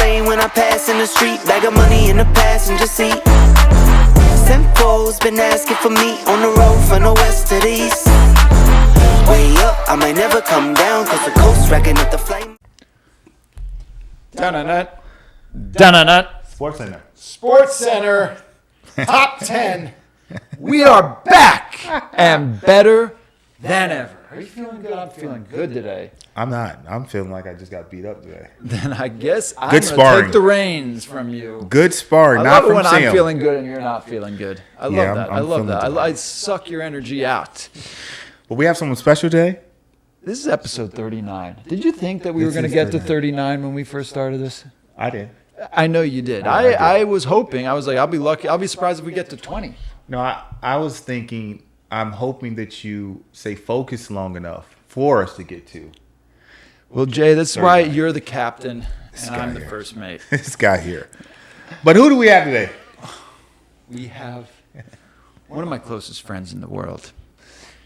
lane when I pass in the street. Bag of money in the passenger seat. Simcoe's been asking for me on the road from the west to the east. Way up, I might never come down, cause the coast racking up the flame. Dun-dun-dun. Dun-dun-dun. Sports Center. Sports Center. Top 10. We are back and better than ever. Are you feeling good? I'm feeling good today. I'm not. I'm feeling like I just got beat up today. Then I guess I'm Good going to sparring. take the reins from you. Good sparring, I not love it from when Sam. I'm feeling good and you're not feeling good. I Yeah, love that. I I'm love that. feeling I suck your energy out. But we have someone special today. This is episode 39. Did you think that we This were going to is get to 39. 39 when we first started this? I did. I know you did. I was hoping. I was like, I'll be lucky. I'll be surprised if we get to 20. No, I was thinking, I'm hoping that you stay focused long enough for us to get to. Well, Jay, that's why 39. you're the captain and guy I'm the here. first mate. This guy here. But who do we have today? We have one of my closest friends in the world.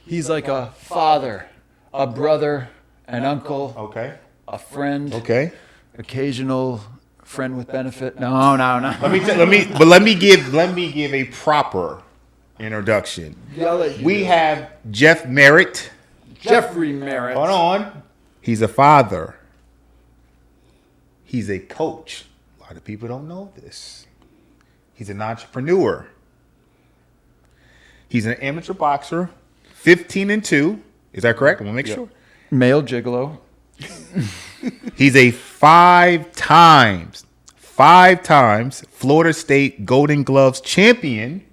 He's like a father, a brother, an uncle, Okay. a friend, Okay. occasional friend with benefit. No. Let me give a proper introduction. We have Jeff Miret. Jeffrey Miret. Hold on. He's a father. He's a coach. A lot of people don't know this. He's an entrepreneur. He's an amateur boxer, 15-2. Is that correct? I want to make sure. Male gigolo. He's a five times Florida State Golden Gloves champion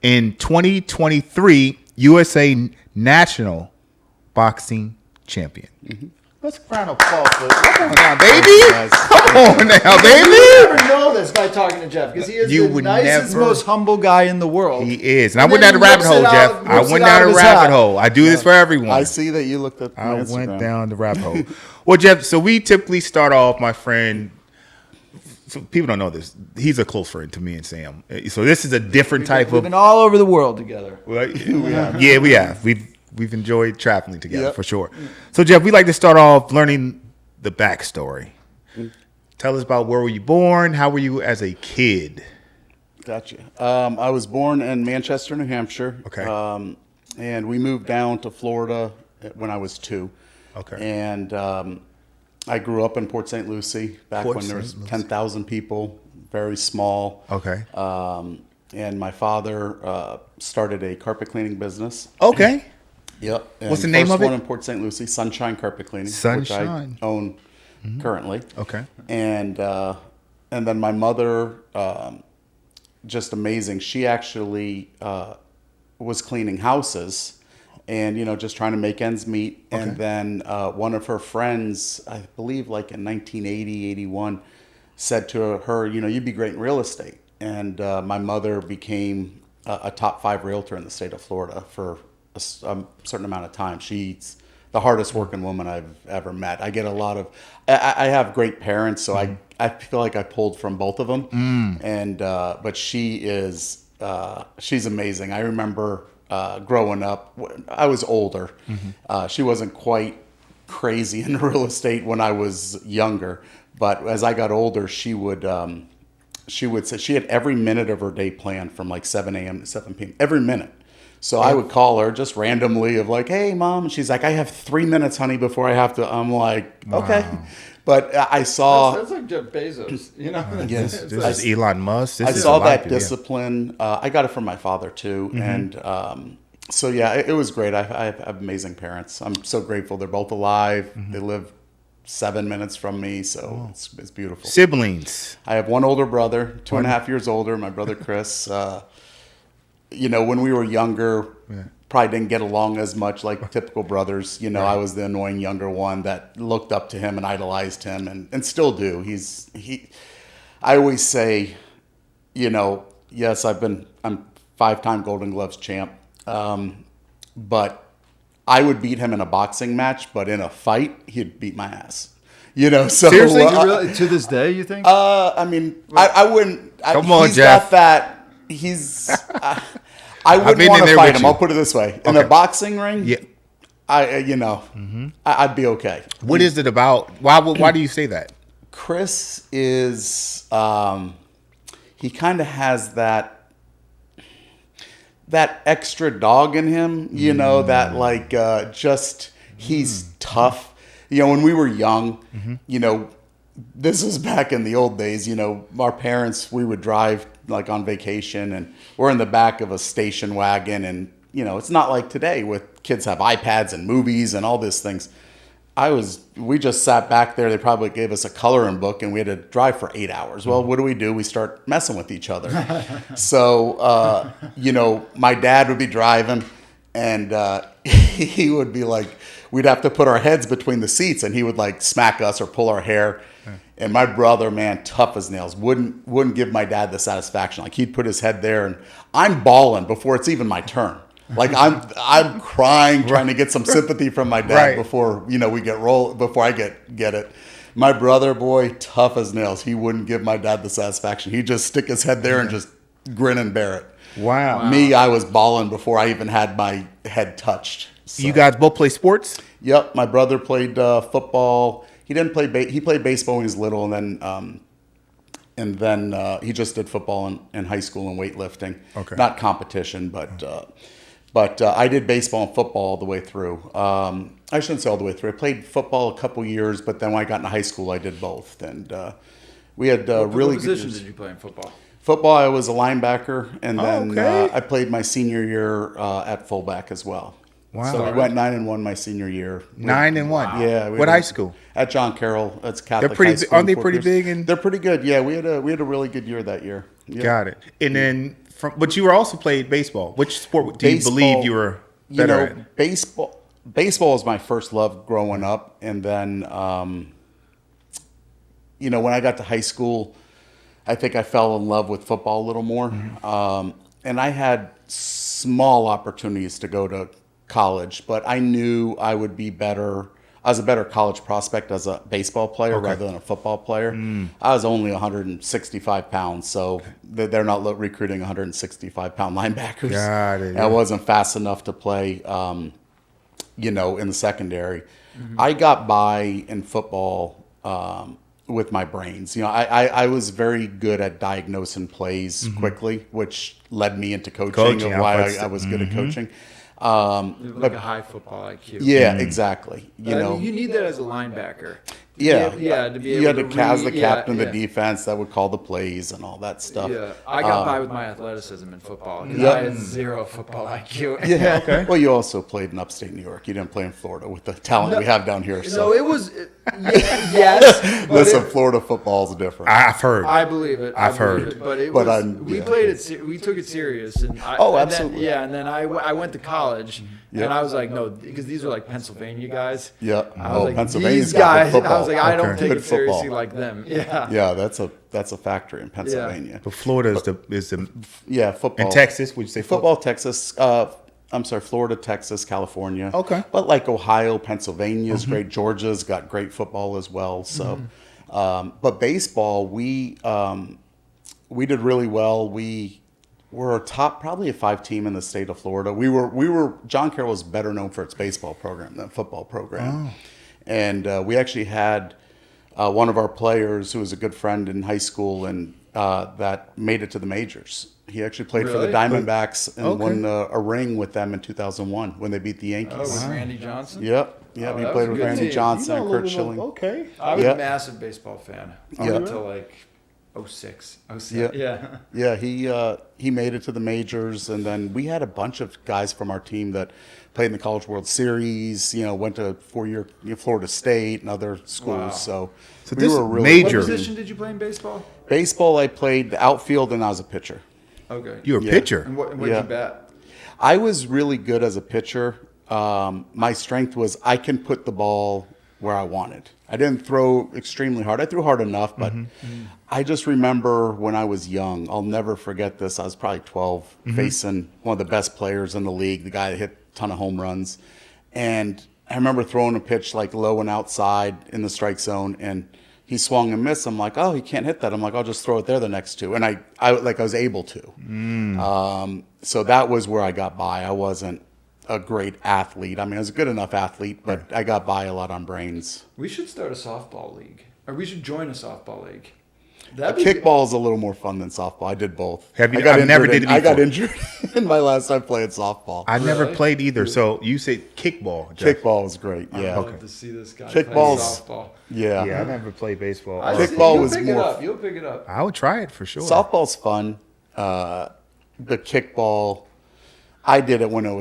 in 2023 USA National Boxing Champion. Mm-hmm. Let's round of applause for Come on now, baby. Come on now, baby. You never know this by talking to Jeff because he is You the would nicest, never- most humble guy in the world. He is. And I And went then down the he rabbit whips hole, it Jeff. out- I whips went it out down of the his rabbit hat. hole. I do this for everyone. I see that you looked at my I Instagram. went down the rabbit hole. Well, Jeff, so we typically start off, my friend. So people don't know this. He's a close friend to me and Sam. So this is a different type We've of. been all over the world together. Well, yeah, we have. We've enjoyed traveling together Yep. for sure. So Jeff, we like to start off learning the backstory. Tell us about where were you born? How were you as a kid? Gotcha. I was born in Manchester, New Hampshire. Okay. And we moved down to Florida when I was 2. Okay. And I grew up in Port St. Lucie back Port when there was St. Lucie. 10,000 people, very small. Okay. And my father started a carpet cleaning business. Okay. Yep. And What's the name first of it? one in Port St. Lucie, Sunshine Carpet Cleaning, which Sunshine. I own currently. Okay. And then my mother, just amazing. She actually was cleaning houses, and just trying to make ends meet. Okay. And then one of her friends, I believe, like in 1980, 81, said to her, you'd be great in real estate. And my mother became a top 5 realtor in the state of Florida for a certain amount of time. She's the hardest working woman I've ever met. I get a lot of, I have great parents, so I feel like I pulled from both of them. And, but she is, she's amazing. I remember growing up, I was older. She wasn't quite crazy in real estate when I was younger, but as I got older, she would say she had every minute of her day planned from like 7 a.m. to 7 p.m. every minute. So I would call her just randomly of like, hey, Mom. And she's like, I have 3 minutes, honey, before I have to. I'm like, okay. But I saw. That's like Jeff Bezos, Yes. This is Elon Musk. This I is saw a lot that of people, yeah. discipline. I got it from my father, too. And so, yeah, it was great. I have amazing parents. I'm so grateful. They're both alive. They live 7 minutes from me. So it's beautiful. Siblings. I have one older brother, 2.5 years older, my brother Chris. When we were younger, probably didn't get along as much like typical brothers. I was the annoying younger one that looked up to him and idolized him and still do. I always say, yes, I'm 5-time Golden Gloves champ. But I would beat him in a boxing match, but in a fight, he'd beat my ass. So Seriously? To this day, you think? I mean, I wouldn't. Come on, he's Jeff. got that. I wouldn't been want in to there fight with him. you. I'll put it this way: in Okay. a boxing ring, Yeah. I'd be okay. What is it about? Why do you say that? Chris is, he kind of has that extra dog in him, you know, that like, he's tough. You know, when we were young, you know, this is back in the old days, you know, our parents, we would drive like on vacation and we're in the back of a station wagon. And, you know, it's not like today with kids have iPads and movies and all these things. We just sat back there. They probably gave us a coloring book and we had to drive for 8 hours. Well, what do? We start messing with each other. So, you know, my dad would be driving and he would be like, we'd have to put our heads between the seats and he would like smack us or pull our hair. And my brother, man, tough as nails, wouldn't give my dad the satisfaction. Like he'd put his head there and I'm bawling before it's even my turn. Like I'm crying, trying to get some sympathy from my dad before, you know, before I get it. My brother, boy, tough as nails. He wouldn't give my dad the satisfaction. He'd just stick his head there and just grin and bear it. Wow. Me, I was bawling before I even had my head touched. So. You guys both play sports? Yep. My brother played football. He didn't play. He played baseball when he was little, and then he just did football in high school and weightlifting. Okay. Not competition, but I did baseball and football all the way through. I shouldn't say all the way through. I played football a couple years, but then when I got into high school, I did both, and we had really good positions years. did you play in football? Football, I was a linebacker, and then okay. I played my senior year at fullback as well. Wow. So we went 9-1 my senior year. 9-1. Yeah. What high school? At John Carroll. That's Catholic. They're pretty. High school Aren't they in Fort pretty Pierce. big? They're pretty good. Yeah, we had a really good year that year. Yep. Got it. And then, but you were also played baseball. Which sport do you believe you were better at? Baseball was my first love growing up, and then, you know, when I got to high school, I think I fell in love with football a little more, and I had small opportunities to go to college, but I knew I would be better. I was a better college prospect as a baseball player rather than a football player. I was only 165 pounds, so they're not recruiting 165-pound linebackers. Got it. I wasn't fast enough to play, you know, in the secondary. I got by in football with my brains. You know, I was very good at diagnosing plays quickly, which led me into coaching of why I was good at coaching. Like a high football IQ. Yeah, exactly. You know, you need that as a linebacker. Yeah, to be you able had to to as the captain of yeah. the defense that would call the plays and all that stuff. Yeah, I got by with my athleticism in football because Yep. I had zero football IQ. Yeah. Okay. Well, you also played in upstate New York. You didn't play in Florida with the talent we have down here. So No, it was yes. But listen, Florida football is different. I've heard. I believe it. I've heard. It, but it But was. I'm- We yeah. played it. We took it serious. And Absolutely. And then I went to college, Yep. and I was like, no, because these were like Pennsylvania guys. Yeah. I was like, Pennsylvania's these got good guys. football. I was like, I don't Okay. take Good it seriously football. like them. Yeah. Yeah, that's a factory in Pennsylvania. But Florida is the Yeah, football. in Texas. Would you say Football, Texas. I'm sorry, Florida, Texas, California. Okay. But like Ohio, Pennsylvania is great. Georgia's got great football as well. So, but baseball, we did really well. We were probably a 5 team in the state of Florida. We were John Carroll was better known for its baseball program than football program. And we actually had one of our players who was a good friend in high school and that made it to the majors. He actually played for the Really? Diamondbacks and won a ring with them in 2000 when they beat the Yankees. Oh, with Randy Johnson. Yep. He that played was a with good Randy team. Johnson and Kurt Okay. Schilling. I was Yeah. a massive baseball fan Yeah. until like 06, 07. Yeah. Yeah. Yeah, he made it to the majors, and then we had a bunch of guys from our team that played in the College World Series. You know, went to 4-year Florida State and other schools. Wow. So we this were really major- What position did you play in baseball? Baseball, I played the outfield, and I was a pitcher. Okay. You're a Yeah. pitcher. And what did Yeah. you bat? I was really good as a pitcher. My strength was I can put the ball where I wanted. I didn't throw extremely hard. I threw hard enough, but I just remember when I was young, I'll never forget this. I was probably 12, facing one of the best players in the league, the guy that hit a ton of home runs. And I remember throwing a pitch like low and outside in the strike zone, and he swung and missed. I'm like, oh, he can't hit that. I'm like, I'll just throw it there the next two. And I was able to. So that was where I got by. I wasn't a great athlete. I mean, I was a good enough athlete, but I got by a lot on brains. We should start a softball league, or we should join a softball league. That'd be Kickball is a little more fun than softball. I did both. Have you- I got I've never injured did it I got before. injured in my last time playing softball. I never Really? played either. So you said kickball. Jeff. Kickball was great. Yeah. I'd love to see this guy play Kickball's- softball. Yeah. Yeah, I never played baseball. I or- see. Kickball You'll was pick more- it up. You'll pick it up. I would try it for sure. Softball's fun. The kickball, I did it when I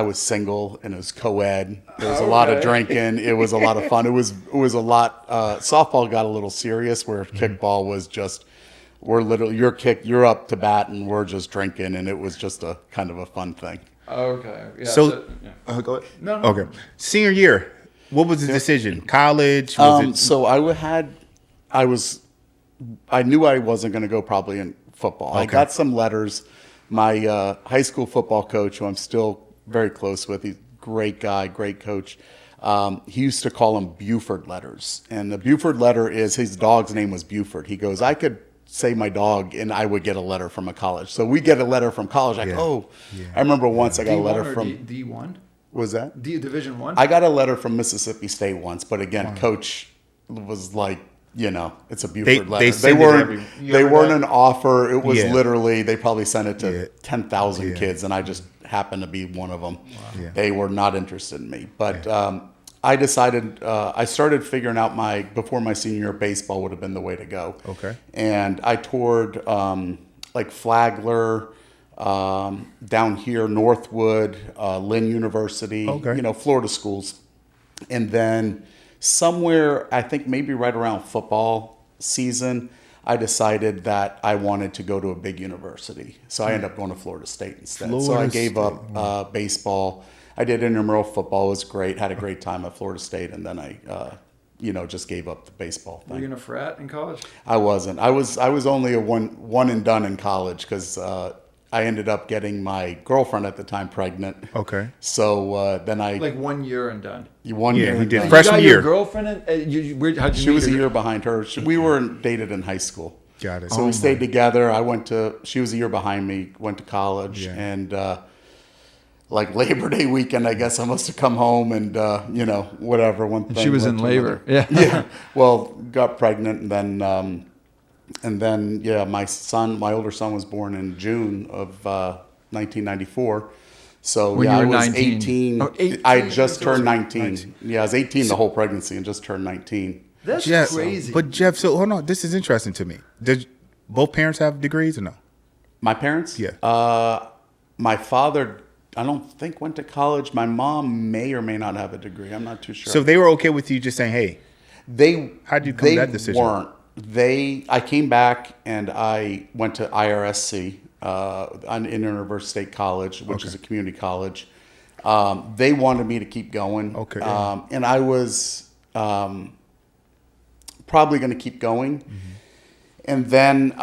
was single and it was co-ed. There was a lot of Okay. drinking. It was a lot of fun. It was a lot. Softball got a little serious, where kickball was just you're up to bat and we're just drinking, and it was just a kind of a fun thing. Okay. Yeah, So, yeah. go ahead. No. Okay. Senior year, what was the decision? College? Was it? So I knew I wasn't going to go probably in football. I Okay. got some letters. My high school football coach, who I'm still very close with, he's a great guy, great coach. He used to call them Buford letters. And the Buford letter is, his dog's name was Buford. He goes, I could say my dog and I would get a letter from a college. So we get a letter from college. Like, Yeah. I remember once I got a D1 letter or from, D1? was that? Division 1? I got a letter from Mississippi State once, but again, coach was like, it's a Buford letter. They send it weren't. you They ever weren't got- an offer. It was Yeah. literally, they probably sent it to Yeah. 10,000 Yeah. kids, and I just happened to be one of them. Yeah. They were not interested in me, but I decided. I started figuring out before my senior year, baseball would have been the way to go. Okay. And I toured like Flagler. Down here, Northwood, Lynn University, Okay. Florida schools. And then somewhere, I think maybe right around football season, I decided that I wanted to go to a big university. So I ended up going to Florida State instead. So I Florida gave State. up baseball. I did intramural football. It was great. Had a great time at Florida State. And then I, just gave up the baseball Were thing. you in a frat in college? I wasn't. I was only a one and done in college because I ended up getting my girlfriend at the time pregnant. Okay. So then I Like 1 year and done. one Yeah, year he and did done. freshman you got year. Your girlfriend? How'd you She meet was a her? year behind her. We were dated in high school. Got it. So we stayed together. She was a year behind me, went to college, Yeah. and like Labor Day weekend, I guess I must have come home and whatever. One thing She was led in to labor. another. Yeah. Yeah. Well, got pregnant, and then my older son was born in June of 1994. So When you I were was 19. 18. Oh, 18? I had just turned So- 19. Yeah, I was 18 the whole pregnancy and just turned 19. That's Jeff, crazy. But Jeff, so hold on. This is interesting to me. Did both parents have degrees or no? My parents? Yeah. My father, I don't think went to college. My mom may or may not have a degree. I'm not too sure. So they were okay with you just saying, "Hey, How'd you come to that decision? I came back and I went to IRSC, Interuniversity State College, which is a community college. They wanted me to keep going. Okay. And I was probably going to keep going. And then,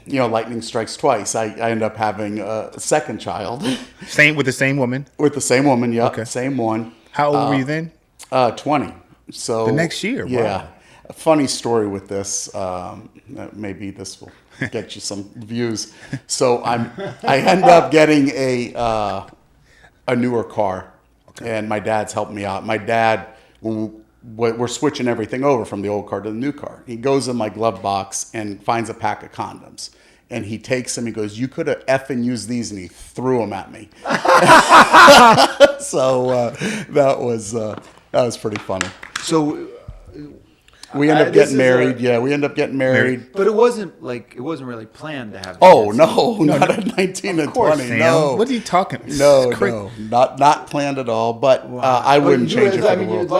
lightning strikes twice. I ended up having a second child same with the same woman"? with the same woman. Yeah, Okay. same one. How old were you then? 20. So The next year, Yeah. wow. A funny story with this. Maybe this will get you some views. So I end up getting a newer car, and my dad's helping me out. My dad, we're switching everything over from the old car to the new car. He goes in my glove box and finds a pack of condoms. And he takes them. He goes, "You could have effing used these," and he threw them at me. So that was pretty funny. So We end up this getting is married. Yeah, we end up getting married. But it wasn't really planned to have. Oh kids. no, not at 19 and 20. Sam. No, What are you talking? no, It's cra- no, not planned at all. But I wouldn't change it for the world.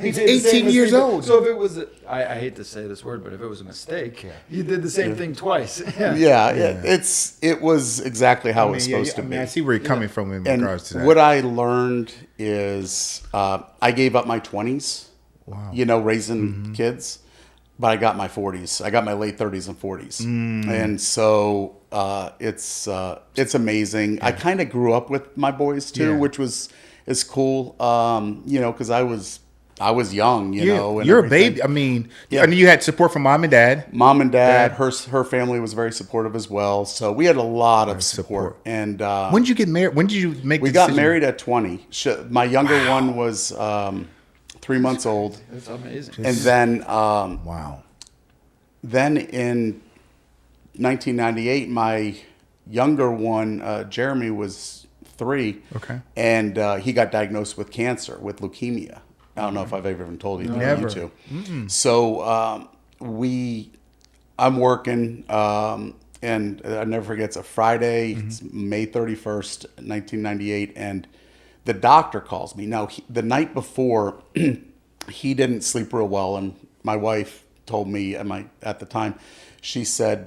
He's 18 years old. So if it was, I hate to say this word, but if it was a mistake, you did the same thing twice. Yeah, it was exactly how it was supposed to I be. mean, I see where you're coming from in And regards to that. what I learned is I gave up my 20s, raising kids, but I got my 40s. I got my late 30s and 40s. And so it's amazing. I kind of grew up with my boys too, Yeah. which is cool, because I I was young, you know. And you're a everything. baby. I mean, Yeah. I mean, you had support from mom and dad. Mom and dad, Dad. her family was very supportive as well. So we had a lot of support. And When did you get married? When did you make? we the got decision? married at 20. My younger one was 3 months old. That's amazing. And then Wow. then in 1998, my younger one, Jeremy, was 3. Okay. And he got diagnosed with cancer, with leukemia. I don't know if I've ever even told you. Never. You two. So I'm working, and I never forget, it's a Friday, it's May 31st, 1998, and the doctor calls me. Now, the night before, he didn't sleep real well, and my wife told me at the time, she said,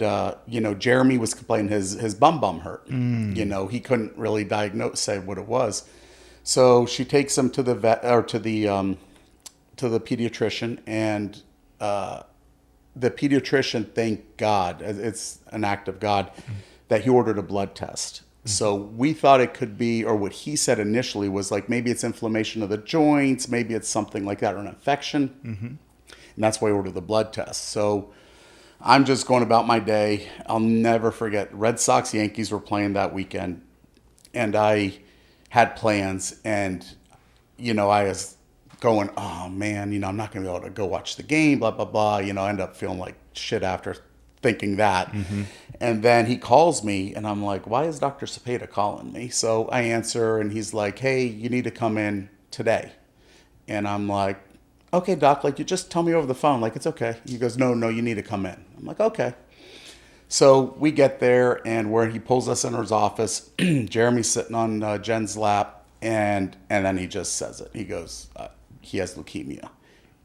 Jeremy was complaining his bum hurt. He couldn't really say what it was. So she takes him to the vet, or to the pediatrician, and the pediatrician, thank God, it's an act of God, that he ordered a blood test. So we thought it could be, or what he said initially was like, maybe it's inflammation of the joints, maybe it's something like that, or an infection. And that's why I ordered the blood test. So I'm just going about my day. I'll never forget, Red Sox Yankees were playing that weekend, and I had plans, and I was going, oh man, I'm not going to be able to go watch the game, blah blah blah. I end up feeling like shit after thinking that. And then he calls me, and I'm like, why is Dr. Cepeda calling me? So I answer, and he's like, hey, you need to come in today. And I'm like, okay, doc, like, you just tell me over the phone, like, it's okay. He goes, no, you need to come in. I'm like, okay. So we get there, and where he pulls us into his office, Jeremy's sitting on Jen's lap, and then he just says it. He goes, he has leukemia.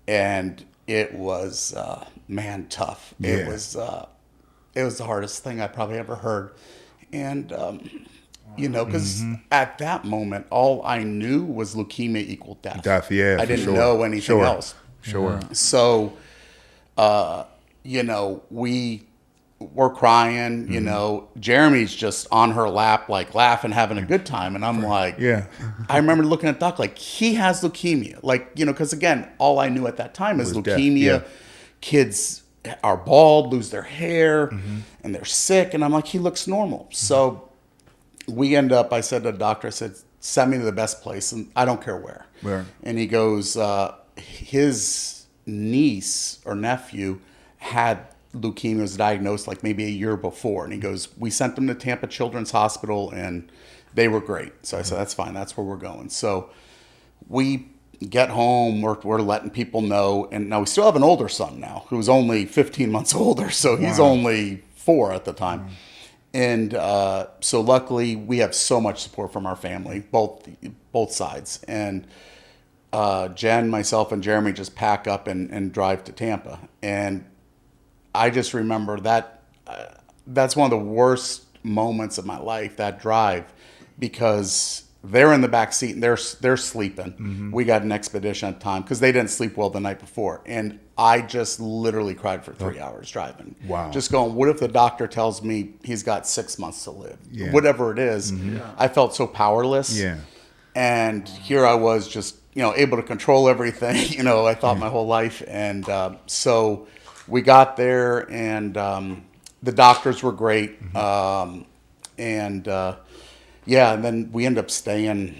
And it was, tough. Yeah. It was the hardest thing I probably ever heard. And, because at that moment, all I knew was leukemia equaled death. Death, yeah, I for didn't sure. know anything else. Sure. So, we were crying, Jeremy's just on her lap, like laughing, having a good time. And I'm like, Yeah. I remember looking at Doc like, he has leukemia. Like, because again, all I knew at that time is Was leukemia. death, yeah. Kids are bald, lose their hair, and they're sick. And I'm like, he looks normal. So we end up, I said to the doctor, I said, send me to the best place, and I don't care where. Where? And he goes, his niece or nephew had leukemia, was diagnosed like maybe a year before. And he goes, we sent them to Tampa Children's Hospital, and they were great. So I said, that's fine. That's where we're going. So we get home, we're letting people know. And now we still have an older son now who's only 15 months older. So he's only 4 at the time. And so luckily we have so much support from our family, both sides. And Jen, myself, and Jeremy just pack up and drive to Tampa. And I just remember that that's one of the worst moments of my life, that drive, because they're in the back seat and they're sleeping. We got an expedition at the time because they didn't sleep well the night before. And I just literally cried for 3 hours driving. Wow. Just going, what if the doctor tells me he's got 6 months to live? Yeah. Whatever it is. I felt so powerless. Yeah. And here I was just, able to control everything, I thought my whole life. And so we got there, and the doctors were great. And then we ended up staying,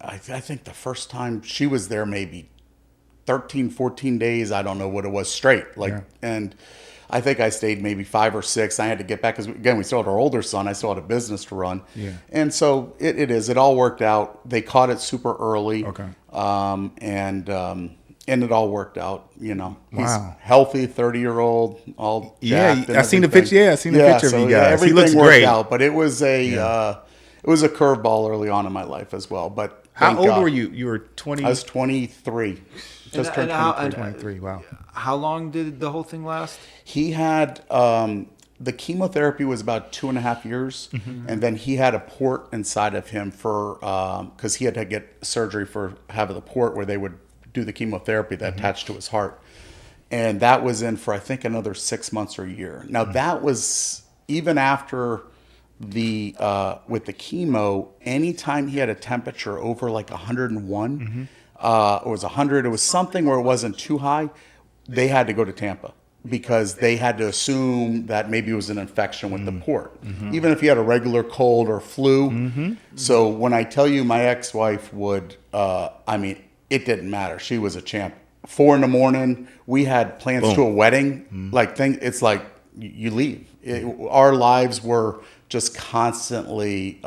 I think the first time she was there, maybe 13, 14 days. I don't know what it was straight. And I think I stayed maybe 5 or 6. I had to get back because, again, we still had our older son. I still had a business to run. Yeah. And so it all worked out. They caught it super early. Okay. And it all worked out, He's Wow. healthy, 30-year-old, all jacked and I seen the everything. picture. Yeah, I seen the picture of so, you guys. He everything looks worked great. out, but it was a curveball early on in my life as well. But How thank old God. were you? You were 20. I was 23. Just turned 23. 23. Wow. How long did the whole thing last? He had the chemotherapy was about 2.5 years, and then he had a port inside of him for because he had to get surgery for having the port where they would do the chemotherapy that attached to his heart, and that was in for I think another 6 months or a year. Now that was even after the with the chemo. Anytime he had a temperature over like 101. it was 100. It was something where it wasn't too high. They had to go to Tampa because they had to assume that maybe it was an infection with the port, even if you had a regular cold or flu. So when I tell you my ex-wife would, I mean, it didn't matter. She was a champ. 4 a.m, we had plans to a wedding. It's like you leave. Our lives were just constantly,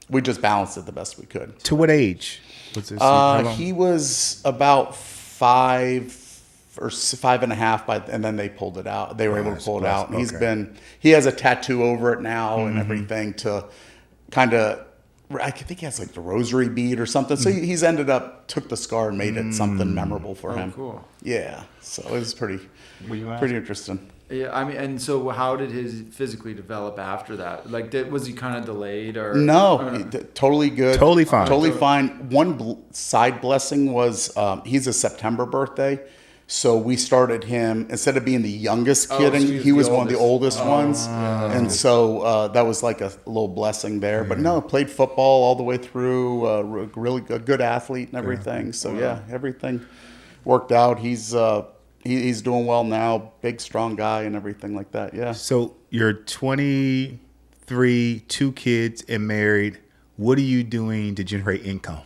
we just balanced it the best we could. To what age was this? How long? He was about 5 or 5.5, and then they pulled it out. They were able to pull it out. And he has a tattoo over it now and everything to kind of, I think he has like the rosary bead or something. So he's took the scar and made it something memorable for him. Cool. Yeah. So it was pretty interesting. Yeah, I mean, and so how did his physically develop after that? Like, was he kind of delayed or? No, totally good. Totally fine. Totally fine. One side blessing was he's a September birthday. So we started him, instead of being the youngest kid, so he was one of the oldest. oldest ones. And so that was like a little blessing there. But no, played football all the way through, really good athlete and everything. So yeah, everything worked out. He's doing well now, big, strong guy and everything like that. Yeah. So you're 23, 2 kids and married. What are you doing to generate income?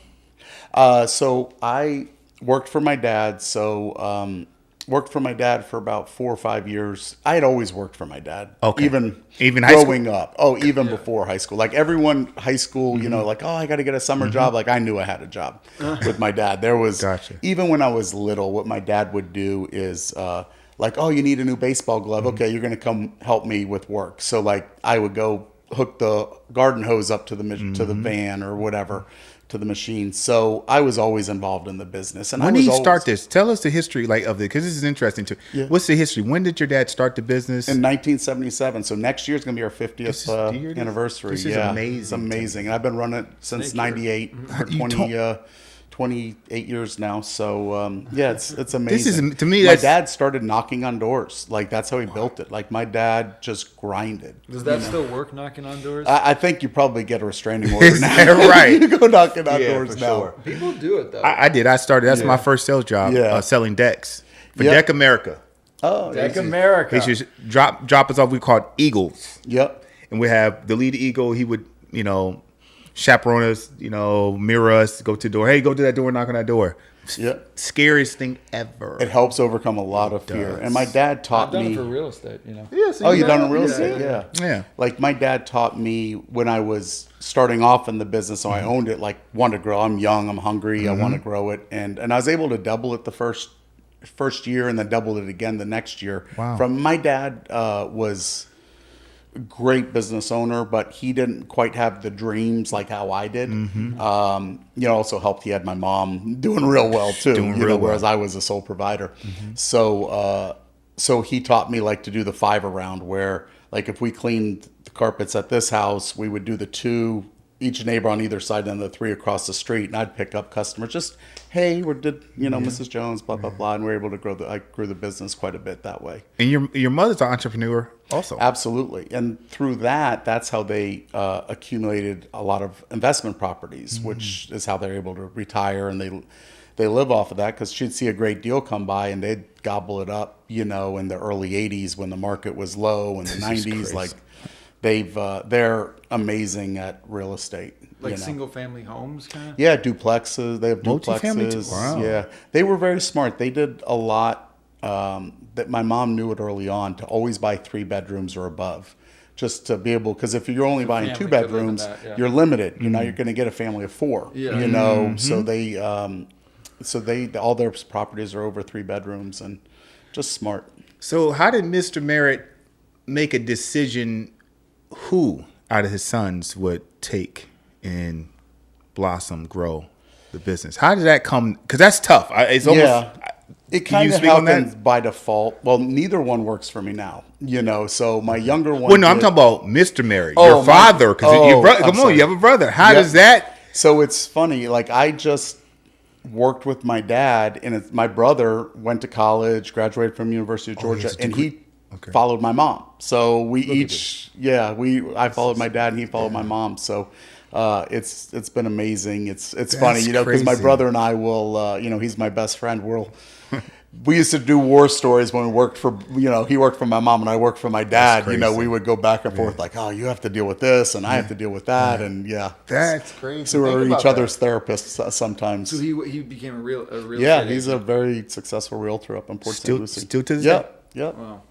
So I worked for my dad. Worked for my dad for about 4 or 5 years. I had always worked for my dad. Okay. Even high school? growing up. Oh, even before high school. Like everyone, high school, like, oh, I got to get a summer job. Like I knew I had a job with my dad. There was, even when I was little, what my dad would do is like, oh, you need a new baseball glove. Okay, you're going to come help me with work. So like I would go hook the garden hose up to the van or whatever, to the machine. So I was always involved in the business. And when did you start this? Tell us the history of it, because this is interesting too. Yeah. What's the history? When did your dad start the business? In 1977. So next year is going to be our 50th anniversary. This is amazing. It's amazing. And I've been running it since 98 for 28 years now. So yeah, it's amazing. This is, to me, my dad started knocking on doors. Like that's how he built it. Like my dad just grinded. Does that still work, knocking on doors? I think you probably get a restraining order now. Right. You go knocking on doors now. Sure. People do it though. I did. I started. That's my first sales job. Selling decks for Deck America. Oh, Deck America. They should drop us off. We called Eagles. Yep. And we have the lead eagle. He would, chaperone us, mirror us, go to the door. Hey, go to that door, knock on that door. Yep. Scariest thing ever. It helps overcome a lot of fear. And my dad taught me. I've done it for real estate, Yeah, so you done it in real estate? Yeah. Like my dad taught me when I was starting off in the business, so I owned it, like wanted to grow. I'm young, I'm hungry, I want to grow it. And I was able to double it the first year and then doubled it again the next year. Wow. From my dad was great business owner, but he didn't quite have the dreams like how I did. Also helped. He had my mom doing real well too, whereas I was a sole provider. So he taught me like to do the 5 around, where like if we cleaned the carpets at this house, we would do the 2, each neighbor on either side, and the 3 across the street, and I'd pick up customers. Just, hey, Mrs. Jones, blah blah blah, and we're able to I grew the business quite a bit that way. And your mother's an entrepreneur also. Absolutely, and through that's how they accumulated a lot of investment properties, which is how they're able to retire, and they live off of that, because she'd see a great deal come by and they'd gobble it up, in the early 80s when the market was low, in the 90s, like. They're amazing at real estate. Like single family homes, kind of? Yeah, duplexes. They have Multifamily too? duplexes. Wow. Yeah, they were very smart. They did a lot that my mom knew it early on, to always buy 3 bedrooms or above, just to be able, because if you're only buying 2 bedrooms, you're limited. You're going to get a family of 4. Yeah. So they all their properties are over 3 bedrooms, and just smart. So how did Mr. Miret make a decision who out of his sons would take and blossom, grow the business? How did that come? Because that's tough. It's almost. It kind of happens by default. Well, neither one works for me now. So my younger one. Well, no, I'm talking about Mr. Miret, your father, because come on, you have a brother. How does that? So it's funny. Like I just worked with my dad, and my brother went to college, graduated from University of Georgia, and he followed my mom. So we each, I followed my dad and he followed my mom. So It's been amazing. It's funny, because my crazy. brother and I will, he's my best friend. We used to do war stories when we worked for, he worked for my mom and I worked for my dad. crazy. We would go back and forth like, oh, you have to deal with this and I have to deal with that. And That's crazy. so we're Think each about other's therapists sometimes. So he became a real Yeah, estate he's a agent. very successful realtor up in Port St. Still Lucie. to this Yep, day? yep. Wow.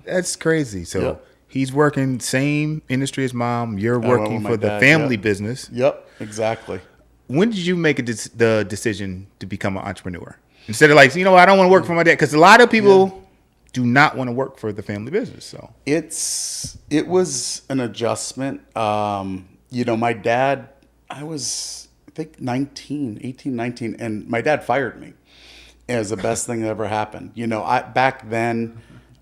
That's crazy. So Yep. he's working same industry as mom. You're went working with my for the dad, family yep. business. Yep, exactly. When did you make the decision to become an entrepreneur? Instead of like, I don't want to work for my dad. Because a lot of people do not want to work for the family business. So It was an adjustment. My dad, I was, I think 18, 19, and my dad fired me. It was the best thing that ever happened. Back then,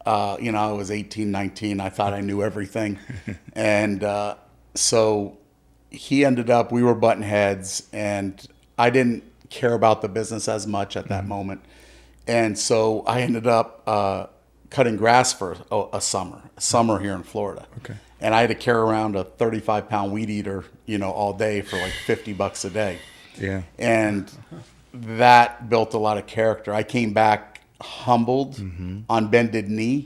I was 18, 19. I thought I knew everything. And so he ended up, we were butting heads, and I didn't care about the business as much at that moment. And so I ended up cutting grass for a summer here in Florida. Okay. And I had to carry around a 35-pound weed eater, all day for like $50 a day. yeah. And that built a lot of character. I came back humbled, on bended knee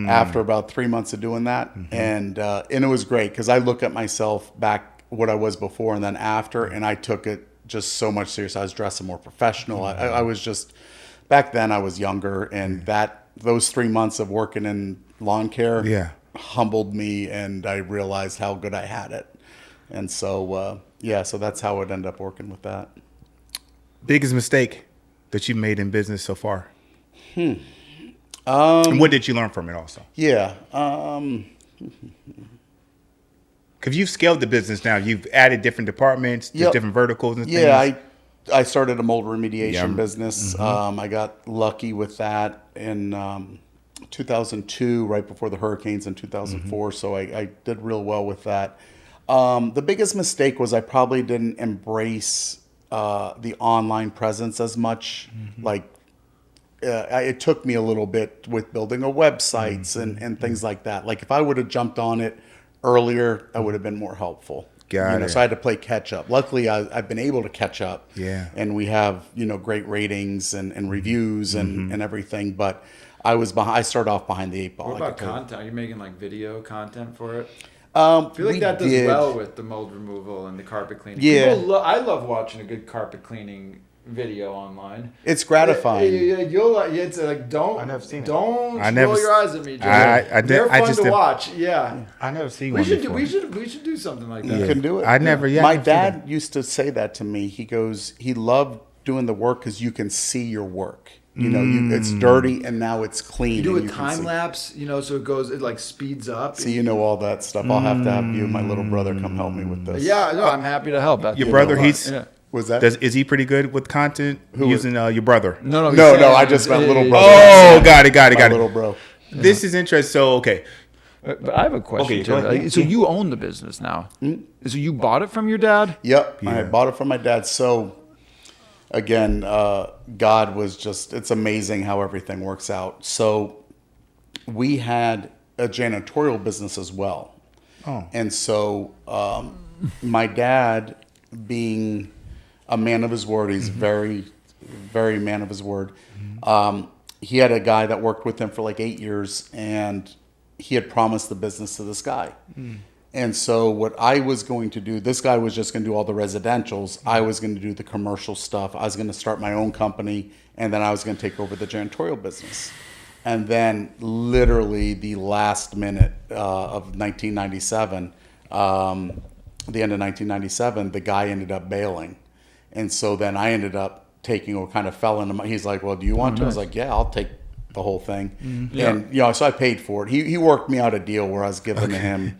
after about 3 months of doing that. And it was great because I look at myself back what I was before and then after, and I took it just so much serious. I was dressing more professional. I was just, back then I was younger, and those 3 months of working in lawn care humbled me, and I realized how good I had it. And so, so that's how it ended up working with that. Biggest mistake that you made in business so far? And what did you learn from it also? Yeah. Because you've scaled the business now. You've added different departments, Yep. different verticals and things. Yeah, I started a mold remediation Yeah. business. I got lucky with that in 2002, right before the hurricanes in 2004. So I did real well with that. The biggest mistake was I probably didn't embrace the online presence as much. It took me a little bit with building a websites and things like that. Like if I would have jumped on it earlier, that would have been more helpful. Got it. So I had to play catch up. Luckily, I've been able to catch up. Yeah. And we have great ratings and reviews and everything. But I started off behind the eight ball. What like about I told you. content? Are you making like video content for it? I I feel like that does well with the mold removal and the carpet cleaning. Yeah. I love watching a good carpet cleaning video online. It's gratifying. You'll it's like don't. I never seen it. Don't I never roll your s- eyes at me, Joe. I They're fun just to did- watch. Yeah. I never seen We one should before. we should do something like that. You can do it. I never yet. My I've seen dad used to say that to me. He goes, he loved doing the work because you can see your work. It's dirty and now it's clean. You do and a can time see. lapse, so it like speeds up. So all that stuff. I'll have to have you and my little brother come help me with this. Yeah, no, I'm happy to help. Your brother, he's Yeah. Was that? is he pretty good with content using your brother? No, No, I just meant little brother. Oh, got it. My little bro. This is interesting. So, okay. But I have a question Okay, too. go ahead. So you own the business now. So you bought it from your dad? Yep, I Yeah. bought it from my dad. So, again, God was it's amazing how everything works out. So, we had a janitorial business as well. Oh. And so, my dad, being a man of his word, he's very, very man of his word. He had a guy that worked with him for like 8 years, and he had promised the business to this guy. And so what I was going to do, this guy was just going to do all the residentials. I was going to do the commercial stuff. I was going to start my own company, and then I was going to take over the janitorial business. And then literally the last minute of 1997, the end of 1997, the guy ended up bailing. And so then I ended up taking or kind of fell into he's like, well, do you want to? I was like, yeah, I'll take the whole thing. And, so I paid for it. He worked me out a deal where I was giving him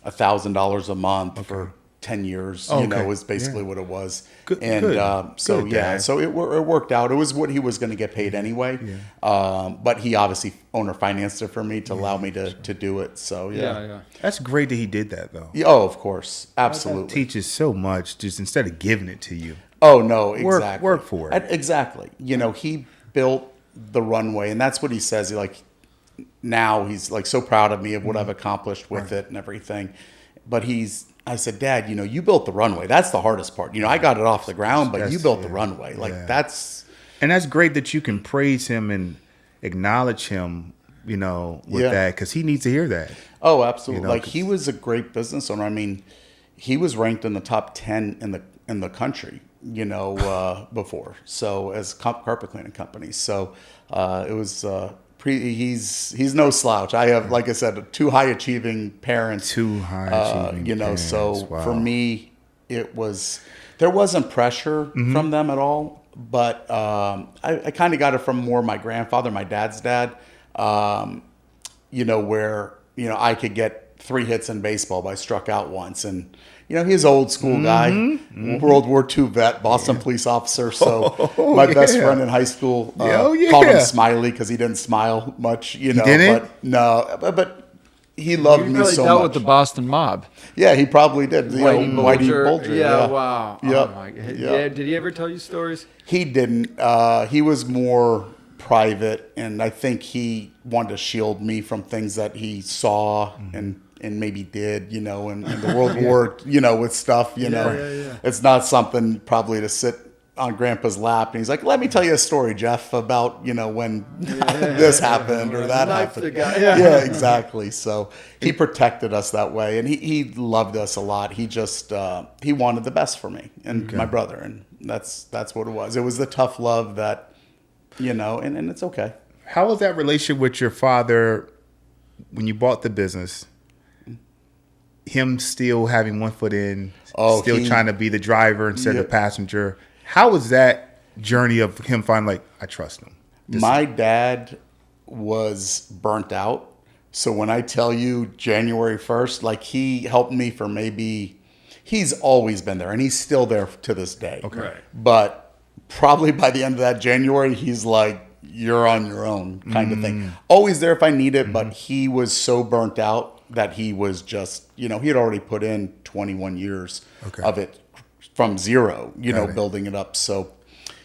$1,000 a month for 10 years, was basically what it was. Good- and good. so, Good, yeah, Dad. so it worked out. It was what he was going to get paid anyway. But he obviously owner financed it for me to allow me to do it. So, Yeah. That's great that he did that, though. Yeah, oh, of course. Absolutely. Teaches so much just instead of giving it to you. Oh, no, exactly. Work for it. Exactly. He built the runway, and that's what he says. Now he's like so proud of me of what I've accomplished with it and everything. But I said, Dad, you built the runway. That's the hardest part. I got it off the ground, but you built the runway. That's. And that's great that you can praise him and acknowledge him, with that, because he needs to hear that. Oh, absolutely. He was a great business owner. I mean, he was ranked in the top 10 in the country, before. So as carpet cleaning company. So it was he's no slouch. I have, like I said, two high achieving parents. Parents. So wow. for me, there wasn't pressure from them at all. But I kind of got it from more my grandfather, my dad's dad, where, I could get 3 hits in baseball, but I struck out once. And, he's an old school guy, World War II vet, Boston police officer. So my best friend in high school called him Smiley because he didn't smile much, He didn't? But no, but he loved me so dealt much. with the Boston mob. Yeah, he probably did. Whitey Bulger. Yeah, wow. Yep. Oh my God. Yep. Yeah, did he ever tell you stories? He didn't. He was more private, and I think he wanted to shield me from things that he saw and maybe did, in the World War, with stuff, It's not something probably to sit on Grandpa's lap, and he's like, "Let me tell you a story, Jeff, about when this happened or that happened." Yeah, exactly. So he protected us that way, and he loved us a lot. He just he wanted the best for me and my brother, and that's what it was. It was the tough love that, and it's okay. How was that relationship with your father when you bought the business? Him still having one foot in, still trying to be the driver instead of the passenger. How was that journey of him finally I trust him? My dad was burnt out. So when I tell you January 1st, he helped me for he's always been there and he's still there to this day. Okay. Right. But probably by the end of that January, he's like, you're on your own kind of thing. Always there if I need it, but he was so burnt out that he was just, he had already put in 21 years of it from zero, building it up. So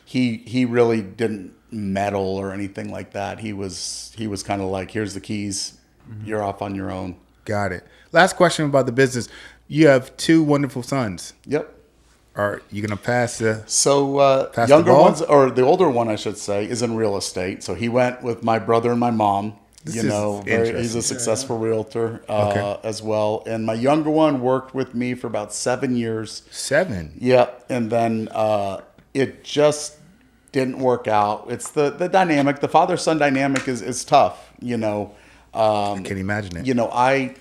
he really didn't meddle or anything like that. He was kind of like, here's the keys. You're off on your own. Got it. Last question about the business. You have 2 wonderful sons. Yep. Are you going to pass the pass younger the ball? ones, or the older one, I should say, is in real estate. So he went with my brother and my mom. He's a successful realtor as well. And my younger one worked with me for about 7 years. 7? Yeah. And then it just didn't work out. It's the dynamic. The father-son dynamic is tough, I can imagine it.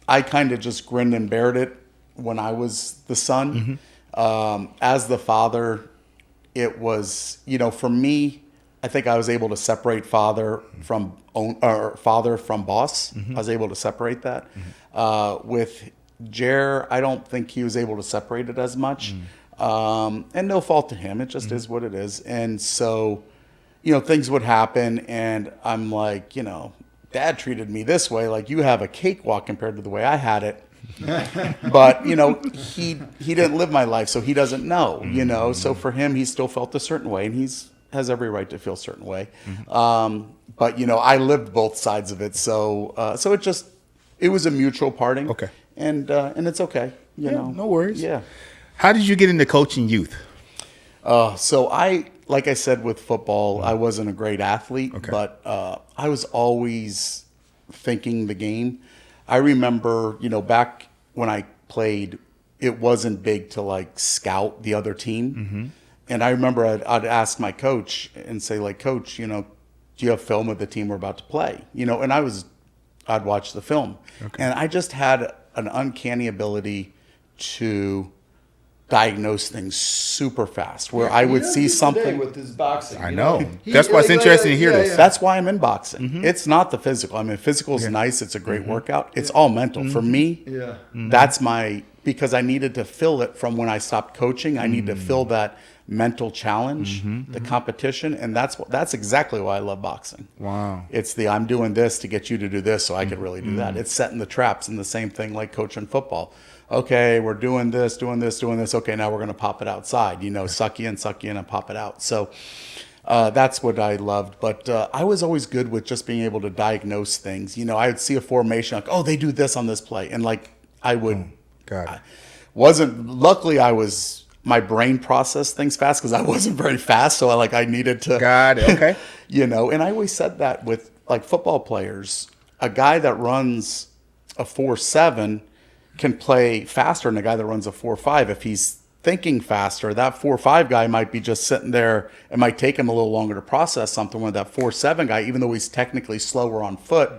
I kind of just grinned and bared it when I was the son. As the father, it was, for me, I think I was able to separate father from boss. I was able to separate that. With Jer, I don't think he was able to separate it as much. And no fault to him. It just is what it is. And so, things would happen and I'm like, Dad treated me this way. Like, you have a cakewalk compared to the way I had it. But, he didn't live my life, so he doesn't know, So for him, he still felt a certain way, and has every right to feel a certain way. But, I lived both sides of it. So it was a mutual parting. Okay. And it's okay, No worries. Yeah. How did you get into coaching youth? So like I said, with football, I wasn't a great athlete, but I was always thinking the game. I remember, back when I played, it wasn't big to scout the other team. And I remember I'd ask my coach and say, Coach, do you have film of the team we're about to play? And I'd watch the film. And I just had an uncanny ability to diagnose things super fast, where I would see something with his boxing. I know. That's why it's interesting to hear this. That's why I'm in boxing. It's not the physical. I mean, physical is nice. It's a great workout. It's all mental. For me, that's because I needed to fill it from when I stopped coaching. I need to fill that mental challenge, the competition. And that's exactly why I love boxing. Wow. It's I'm doing this to get you to do this so I could really do that. It's setting the traps, and the same thing like coaching football. Okay, we're doing this. Okay, now we're going to pop it outside. Suck you in, and pop it out. So that's what I loved. But I was always good with just being able to diagnose things. I would see a formation, they do this on this play. And I would Got it. Luckily my brain processed things fast because I wasn't very fast. So I needed to. Got it. Okay. And I always said that with like football players, a guy that runs a 4.7 can play faster than a guy that runs a 4.5. If he's thinking faster, that 4.5 guy might be just sitting there. It might take him a little longer to process something. When that 4.7 guy, even though he's technically slower on foot,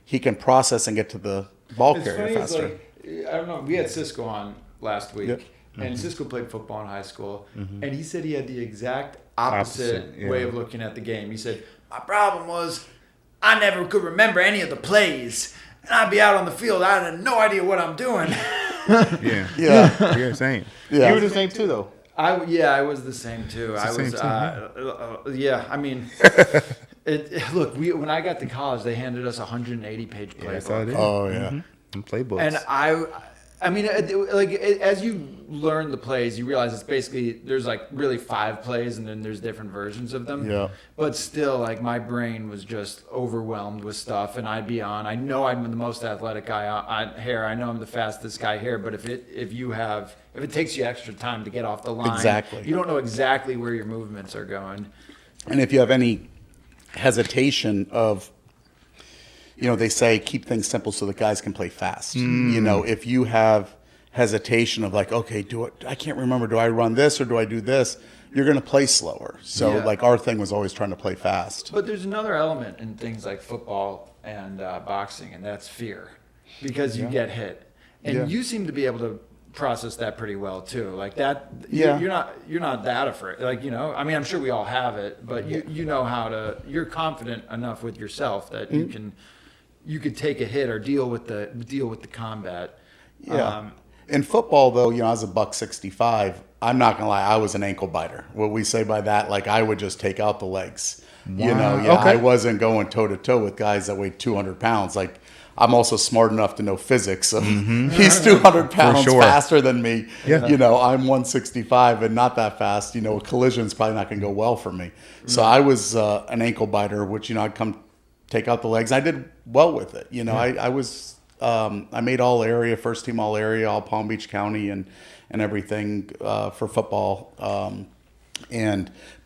he can process and get to the ball carrier faster. I don't know. We had Cisco on last week, Yep. and Cisco played football in high school, and he said he had the exact opposite way of looking at the game. He said, my problem was I never could remember any of the plays, and I'd be out on the field. I had no idea what I'm doing. Yeah. Same. Yeah. You were the same too, though. I was the same too. I was, I mean, when I got to college, they handed us a 180-page playbook. That's how it is. Oh yeah. And playbooks. And I mean, as you learn the plays, you realize it's basically, there's like really 5 plays and then there's different versions of them. Yeah. But still, like, my brain was just overwhelmed with stuff, and I'd be on. I know I'm the most athletic guy here. I know I'm the fastest guy here. But if it takes you extra time to get off the line, Exactly. you don't know exactly where your movements are going. And if you have any hesitation of, they say keep things simple so the guys can play fast. If you have hesitation of like, okay, I can't remember, do I run this or do I do this? You're going to play slower. So our thing was always trying to play fast. But there's another element in things like football and boxing, and that's fear, because you get hit, and you seem to be able to process that pretty well too. Like that, you're not that afraid. Like, I mean, I'm sure we all have it, but you know how to. You're confident enough with yourself that you could take a hit or deal with the combat. Yeah. In football, though, I was a $165. I'm not gonna lie, I was an ankle biter. What we say by that, like I would just take out the legs. Wow. Okay. I wasn't going toe to toe with guys that weighed 200 pounds. Like I'm also smart enough to know physics. So he's 200 pounds faster than me. Yeah. I'm 165 and not that fast. A collision's probably not gonna go well for me. So I was an ankle biter, which I'd come take out the legs. I did well with it. I was I made all area, first team all area, all Palm Beach County and everything for football.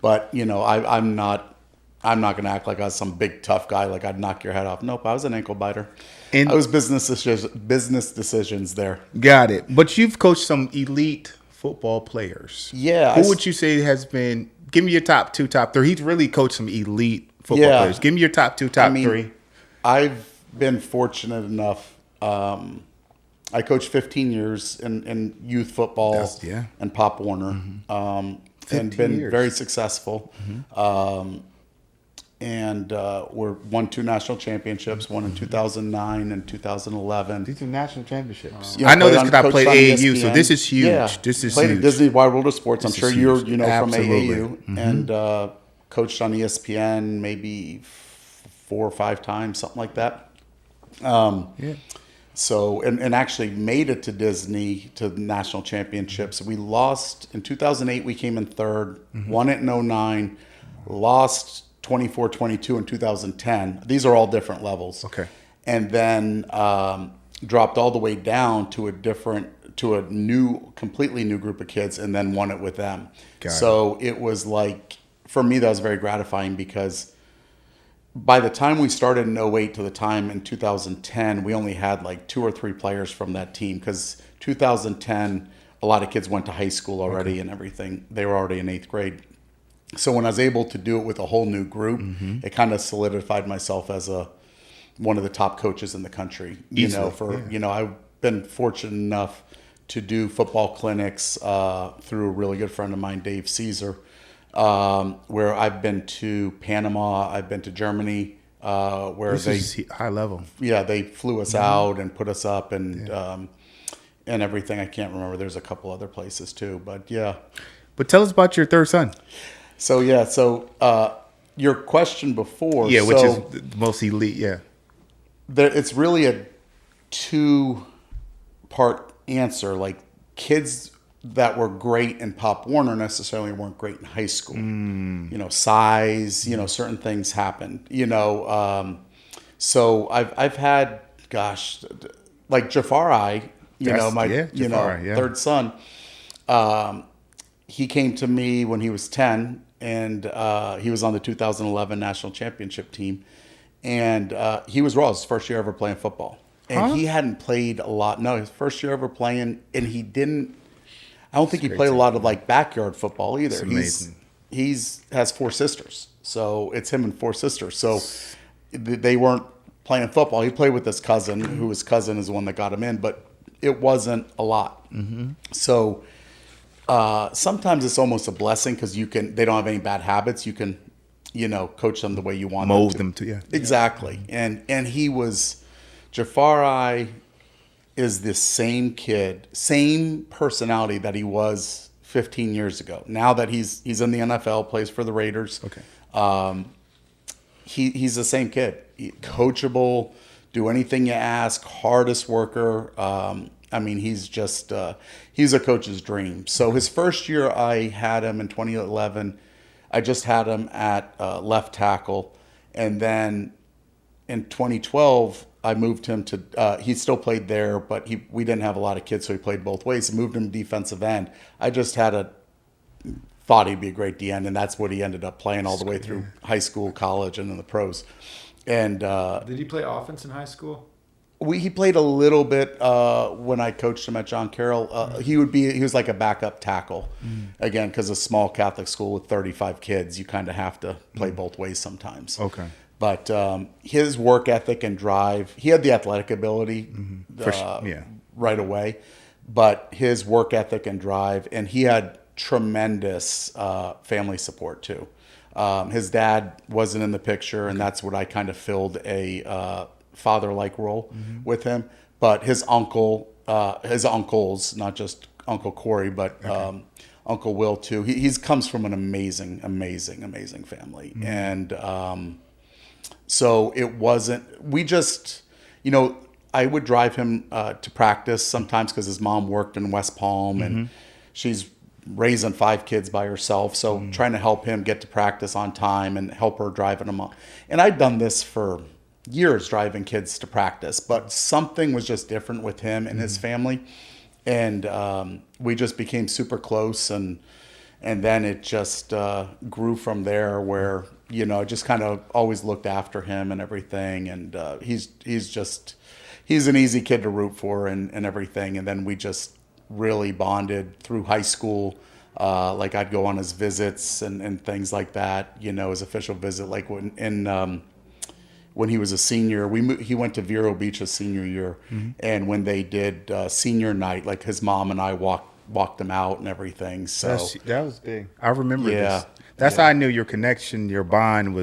But I'm not going to act like I was some big tough guy like I'd knock your head off. Nope, I was an ankle biter. And I was business decisions there. Got it. But you've coached some elite football players. Yeah. Who would you say has been? Give me your top 2, top 3. He's really coached some elite football players. Give me your top 2, top 3. I've been fortunate enough. I coached 15 years in youth football and Pop Warner, and been very successful. And won 2 national championships, one in 2009 and 2011. These are national championships. I know this because I played AAU, so this is huge. Yeah. This is played huge. at Disney Wide World of Sports. I'm sure you're from Absolutely. AAU and coached on ESPN maybe 4 or 5 times, something like that. So, and actually made it to Disney to the national championships. We lost in 2008. We came in 3rd, won it in 2009, lost 24-22 in 2010. These are all different levels. Okay. And then dropped all the way down to completely new group of kids, and then won it with them. So it was like, for me, that was very gratifying because by the time we started in 2008 to the time in 2010, we only had like 2 or 3 players from that team because 2010, a lot of kids went to high school already and everything. They were already in 8th grade. So when I was able to do it with a whole new group, it kind of solidified myself as one of the top coaches in the country. I've been fortunate enough to do football clinics through a really good friend of mine, Dave Caesar, where I've been to Panama, I've been to Germany, where this is high level. Yeah, they flew us out and put us up and everything. I can't remember. There's a couple other places too, but yeah. But tell us about your 3rd son. So your question before, which is the most elite. It's really a 2-part answer. Like kids that were great in Pop Warner necessarily weren't great in high school. Size, certain things happened. So I've had, like Jafari, third son. He came to me when he was 10, and he was on the 2011 national championship team. And he was raw. It was his first year ever playing football. And he hadn't played a lot. No, his first year ever playing, and he didn't. I don't think he played a lot of like backyard football either. It's amazing. He's has 4 sisters, so it's him and 4 sisters. So they weren't playing football. He played with his cousin, who his cousin is the one that got him in, but it wasn't a lot. Mm-hmm. So sometimes it's almost a blessing because they don't have any bad habits. You can, coach them the way you want mold them to. Yeah, exactly. And he was Jafari is the same kid, same personality that he was 15 years ago. Now that he's in the NFL, plays for the Raiders. Okay. He's the same kid. Coachable, do anything you ask, hardest worker. He's just he's a coach's dream. So his first year I had him in 2011. I just had him at left tackle, and then in 2012 I moved him to. He still played there, but we didn't have a lot of kids, so he played both ways. I moved him to defensive end. I just thought he'd be a great D end, and that's what he ended up playing all the way through high school, college, and then the pros. And did he play offense in high school? He played a little bit when I coached him at John Carroll. He was like a backup tackle, again, because a small Catholic school with 35 kids, you kind of have to play both ways sometimes. Okay. But his work ethic and drive, he had the athletic ability right away, but his work ethic and drive, and he had tremendous family support too. His dad wasn't in the picture, and that's what I kind of filled a father-like role with him. But his uncles, not just Uncle Corey, but Uncle Will too. He comes from an amazing family, and so it wasn't. We just, I would drive him to practice sometimes because his mom worked in West Palm, and she's raising 5 kids by herself. So trying to help him get to practice on time and help her driving them up. And I'd done this for years, driving kids to practice, but something was just different with him and his family. And we just became super close. And then it just grew from there where, I just kind of always looked after him and everything. And he's an easy kid to root for and everything. And then we just really bonded through high school. Like I'd go on his visits and things like that, his official visit. Like when he was a senior, he went to Vero Beach his senior year. And when they did senior night, like his mom and I walked him out and everything. So that was big. I remember this. That's how I knew your connection, your bond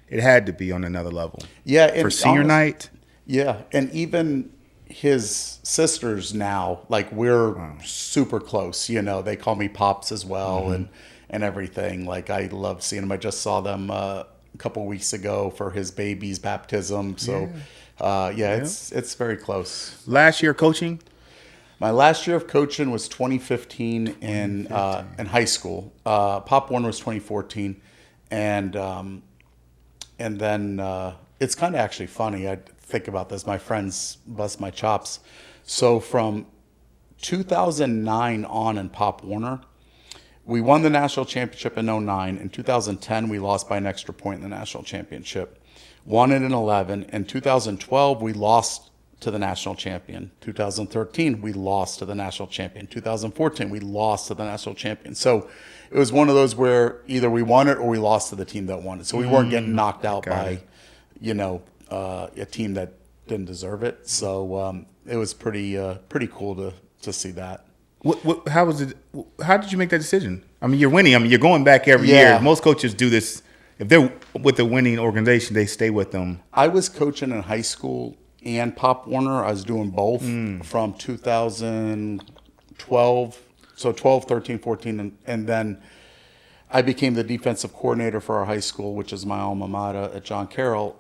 it had to be on another level. Yeah. For senior night? Yeah. And even his sisters now, like we're super close, they call me Pops as well and everything. Like I love seeing them. I just saw them a couple weeks ago for his baby's baptism. So it's very close. Last year coaching? My last year of coaching was 2015 in high school. Pop Warner was 2014. And then it's kind of actually funny. I think about this. My friends bust my chops. So from 2009 on in Pop Warner, we won the national championship in 2009. In 2010, we lost by an extra point in the national championship. Won it in 2011. In 2012, we lost to the national champion. 2013, we lost to the national champion. 2014, we lost to the national champion. So it was one of those where either we won it or we lost to the team that won it. So we weren't getting knocked out by, a team that didn't deserve it. So it was pretty cool to see that. How was it? How did you make that decision? I mean, you're winning. I mean, you're going back every year. Most coaches do this. If they're with a winning organization, they stay with them. I was coaching in high school and Pop Warner. I was doing both from 2012, so 12, 13, 14, and then I became the defensive coordinator for our high school, which is my alma mater at John Carroll,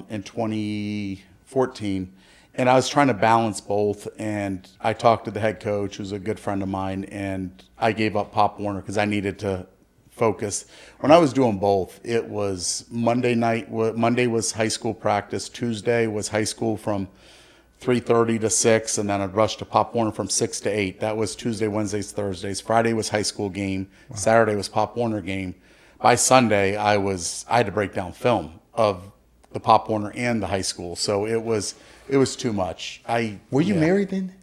in 2014. And I was trying to balance both, and I talked to the head coach, who's a good friend of mine, and I gave up Pop Warner because I needed to focus. When I was doing both, it was Monday was high school practice, Tuesday was high school from 3:30 to 6, and then I'd rush to Pop Warner from 6 to 8. That was Tuesday, Wednesdays, Thursdays. Friday was high school game. Wow. Saturday was Pop Warner game. By Sunday, I had to break down film of the Pop Warner and the high school. So it was too much. Were you married then?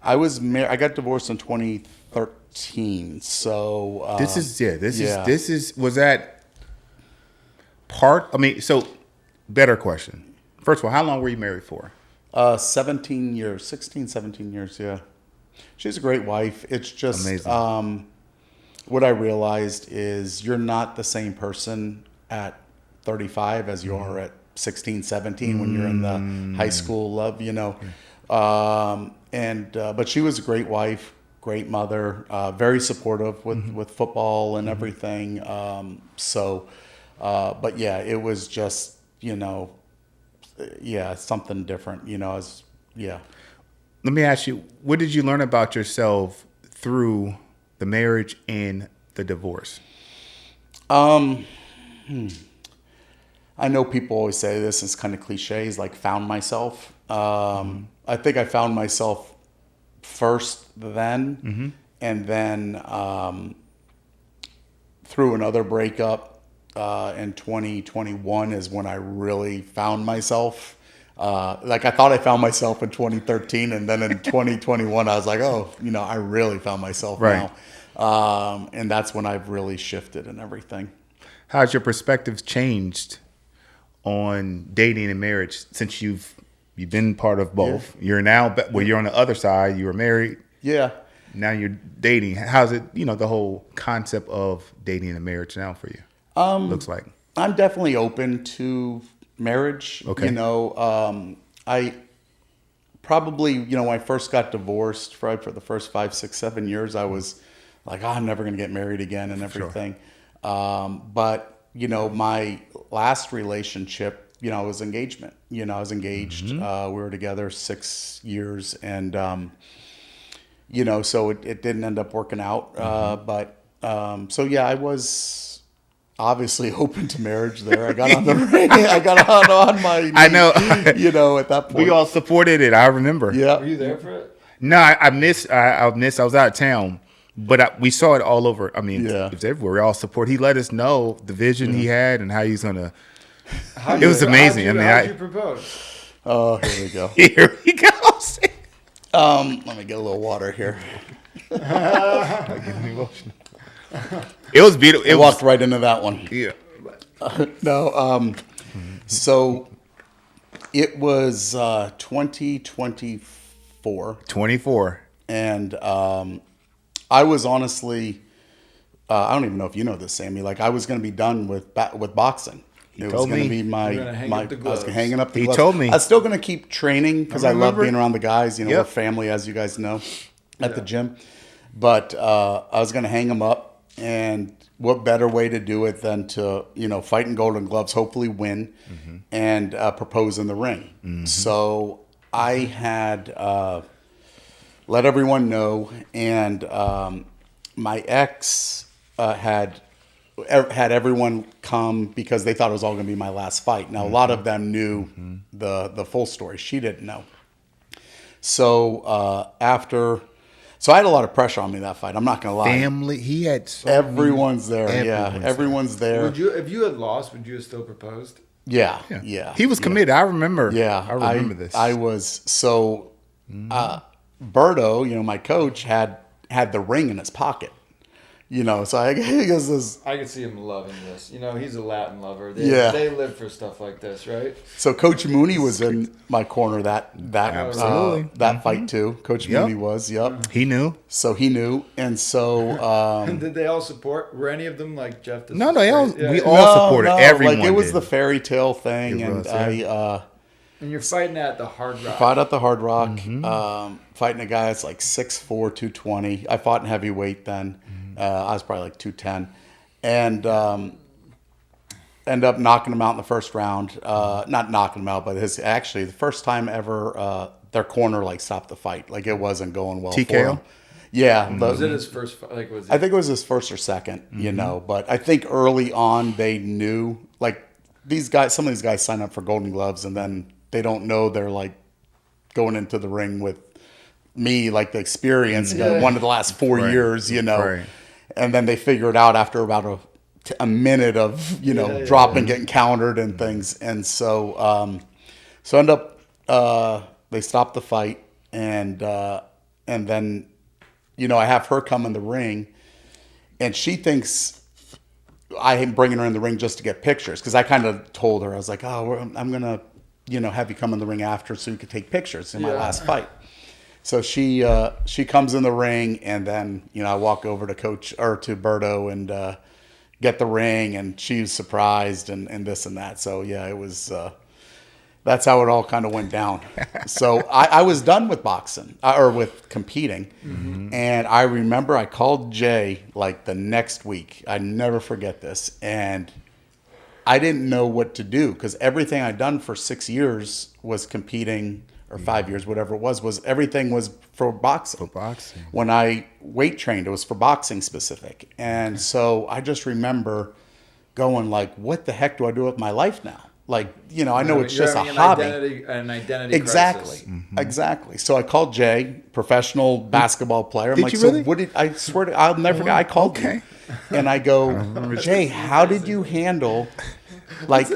I was married. I got divorced in 2013. So this is was that part? I mean, so better question. First of all, how long were you married for? 17 years, 16, 17 years, yeah. She's a great wife. It's just what I realized is you're not the same person at 35 as you are at 16, 17 when you're in the high school love, you know. But she was a great wife, great mother, very supportive with football and everything. But yeah, it was just, you know, something different, you know. Let me ask you, what did you learn about yourself through the marriage and the divorce? I know people always say this, it's kind of cliches, like found myself. I think I found myself first then, and then through another breakup in 2021 is when I really found myself. Like I thought I found myself in 2013, and then in 2021 I was like, oh, you know, I really found myself now. And that's when I've really shifted and everything. How's your perspectives changed on dating and marriage since you've been part of both? Yeah. You're now, well, you're on the other side. You were married. Yeah. Now you're dating. How's it, you know, the whole concept of dating and marriage now for you? Looks like. I'm definitely open to marriage. Okay. You know, I probably, you know, when I first got divorced for the first 5, 6, 7 years, I was like, oh, I'm never going to get married again and everything. Sure. But, you know, my last relationship, you know, was engagement. You know, I was engaged. We were together 6 years, and, you know, so it didn't end up working out. So yeah, I was obviously open to marriage there. I got on the ring. I got on my knee, I know. You know, at that point. We all supported it. I remember. Yeah. Were you there for it? No, I missed. I was out of town. But we saw it all over. I mean, it was everywhere. We all support. He let us know the vision he had and how he's gonna. It was amazing. How'd you propose? Oh, here we go. Here he goes. Let me get a little water here. It was beautiful. I walked right into that one. Yeah. So it was 2024. 24. And I was honestly, I don't even know if you know this, Sammy. Like I was going to be done with boxing. It was going to be I was hanging up the gloves. He told me. I was still going to keep training because I love being around the guys. You know, we're family, as you guys know, at the gym. But I was going to hang them up, and what better way to do it than to, you know, fight in Golden Gloves, hopefully win, and propose in the ring. So I had let everyone know, and my ex had everyone come because they thought it was all going to be my last fight. Now, a lot of them knew the full story. She didn't know. So so I had a lot of pressure on me that fight. I'm not going to lie. Family, he had so everyone's there. Everyone's there. If you had lost, would you have still proposed? Yeah. He was committed. I remember. Yeah, I remember this. I was so. Berto, you know, my coach had the ring in his pocket. You know, so I guess this. I could see him loving this. You know, he's a Latin lover. They live for stuff like this, right? So Coach Mooney was in my corner that fight too. Coach Mooney was. Yep. He knew. So he knew, and so. Did they all support? Were any of them like Jeff? No, we all supported. Everyone. Like it was did. the fairy tale thing, and And you're fighting at the Hard Rock. Fought at the Hard Rock. Fighting a guy that's like 6'4", 220. I fought in heavyweight then. I was probably like 210. And end up knocking him out in the first round. Not knocking him out, but actually the first time ever their corner like stopped the fight. Like it wasn't going well TKO? for him. Yeah. But, was it his first fight? Like, I think it was his first or second, you know. But I think early on they knew, like, some of these guys sign up for Golden Gloves and then they don't know they're like going into the ring with me, like the experience, one of the last 4 years, Right. and then they figure it out after about a minute of, dropping, getting countered and things. And so, end up, they stopped the fight and then, I have her come in the ring and she thinks I am bringing her in the ring just to get pictures. Cause I kind of told her, I was like, I'm going to, have you come in the ring after so you could take pictures in my last fight. So she comes in the ring and then, I walk over to to Berto and, get the ring and she's surprised and this and that. So yeah, it was, that's how it all kind of went down. So I was done with boxing or with competing. And I remember I called Jay like the next week. I never forget this. And I didn't know what to do because everything I'd done for 6 years was competing, or 5 years, whatever it was everything was for boxing. When I weight trained, it was for boxing specific. And so I just remember going like, what the heck do I do with my life now? Like, I know it's just a hobby. An identity Exactly. crisis. Exactly. So I called Jay, professional basketball player. I'm Did like, you so really? what did I swear to? I'll never forget. I called you, and I go, Jay, how did you handle like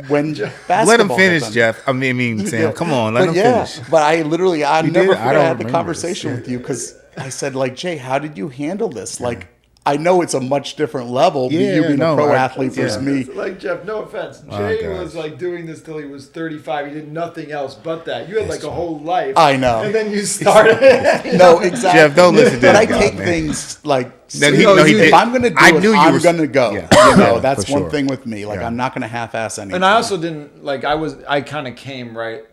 when basketball? Let him finish, happened? Jeff. I mean, Sam, come on, let him finish. But I literally, I You never did? forget I I don't had the remember conversation this. with you because I said, like, Jay, how did you handle this? Like, I know it's a much different level. You being a pro athlete versus me. Like, Jeff, no offense. Oh, Jay gosh. was like doing this till he was 35. He did nothing else but that. You had like a whole life. I know. And then you started. No, exactly. Jeff, don't listen to But this I guy, take man. things like, No, he if did. I'm going to do I it, knew you I'm were- going to go. Yeah. That's for one sure. thing with me. Like, Yeah. I'm not going to half-ass anything. And I also didn't, like, I kind of came right.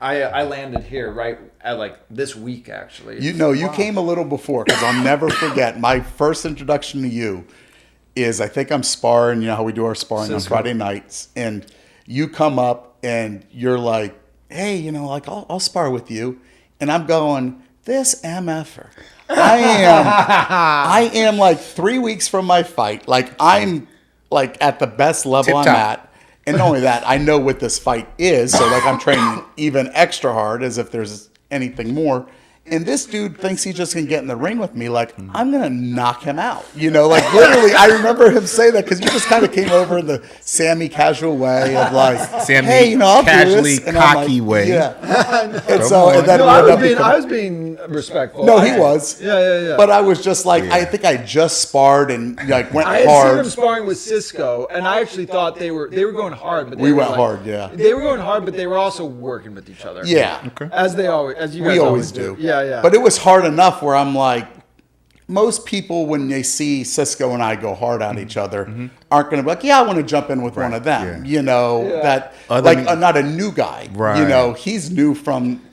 I landed here right at like this week, actually. You came a little before because I'll never forget my first introduction to you is I think I'm sparring, how we do our sparring on Friday nights. And you come up and you're like, hey, like I'll spar with you. And I'm going, this MFer. I am like 3 weeks from my fight. Like I'm like at the best level I'm Tip-top. at. And not only that, I know what this fight is. So like I'm training even extra hard as if there's anything more. And this dude thinks he just can get in the ring with me. Like, I'm going to knock him out. Like literally, I remember him say that because you just kind of came over in the Sammy casual way of like, Sammy hey, I'll casually do this. And I'm cocky like, way. Yeah. And so, and then No, we I ended was up being, becoming- I was being respectful. No, he was. Yeah. But I was just like, I think I just sparred and like went I had seen hard. him sparring with Cisco, and I actually thought they were going hard. But We were went like- hard, yeah. They were going hard, but they were also working with each other. Yeah. As they always, as you guys We always do. Yeah. But it was hard enough where I'm like, most people when they see Cisco and I go hard at each other aren't going to be like, yeah, I want to jump in with one of them. Yeah. That Other like than- not a new guy. Right. He's new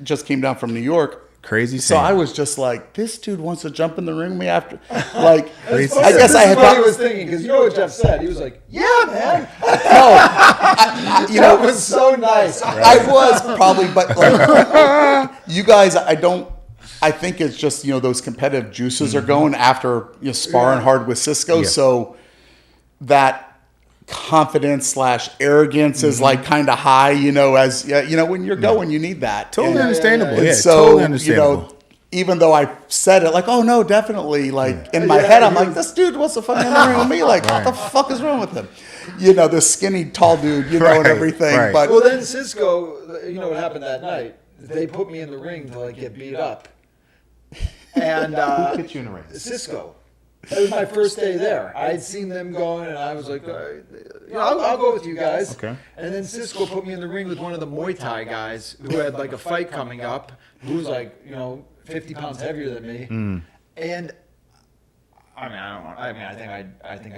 just came down from New York. Crazy So Sam. I was just like, this dude wants to jump in the ring with me after. Like, Crazy I guess This I is had what he thought- was thinking, because you know what Jeff said. He was like, "Yeah, man." no, That was so nice. I was probably, but like, you guys, I think it's just, those competitive juices are going after sparring hard with Cisco. Yeah. So that confidence / arrogance is like kind of high, as, when you're going, you need that. Totally And- understandable. And Yeah, so, totally understandable. even though I said it like, oh no, definitely, like in my head, I'm like, this dude wants to fucking in the ring with me. Like, what the fuck is wrong with him? This skinny, tall dude, and Right, everything. right. But Well, then Cisco, you know what happened that night? They put me in the ring to like get beat up, and Who put you in the ring? Cisco. It was my first day there. I had seen them going, and I was like, I'll go with you guys. Okay. And then Cisco put me in the ring with one of the Muay Thai guys who had like a fight coming up, who was like, 50 pounds heavier than me. And I think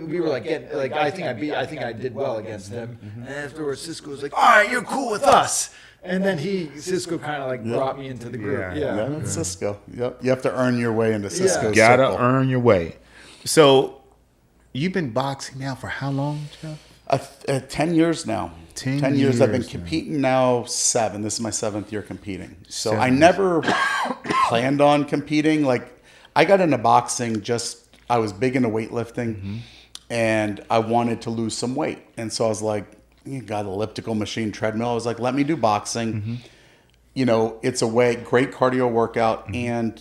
we were like getting like I think I did well against him. And afterwards, Cisco was like, "All right, you're cool with us." And then Cisco kind of like brought me into the group. Yeah. yeah, it's Cisco. Yep. You have to earn your way into Cisco's Gotta circle. earn your way. So, you've been boxing now for how long, Jeff? 10 years now. 10 years. I've been years now. competing now 7. This is my 7th year competing. So 7 I never planned on competing. Like I got into boxing I was big into weightlifting and I wanted to lose some weight. And so I was like, you got an elliptical machine, treadmill. I was like, let me do boxing. You know, it's a great cardio workout, and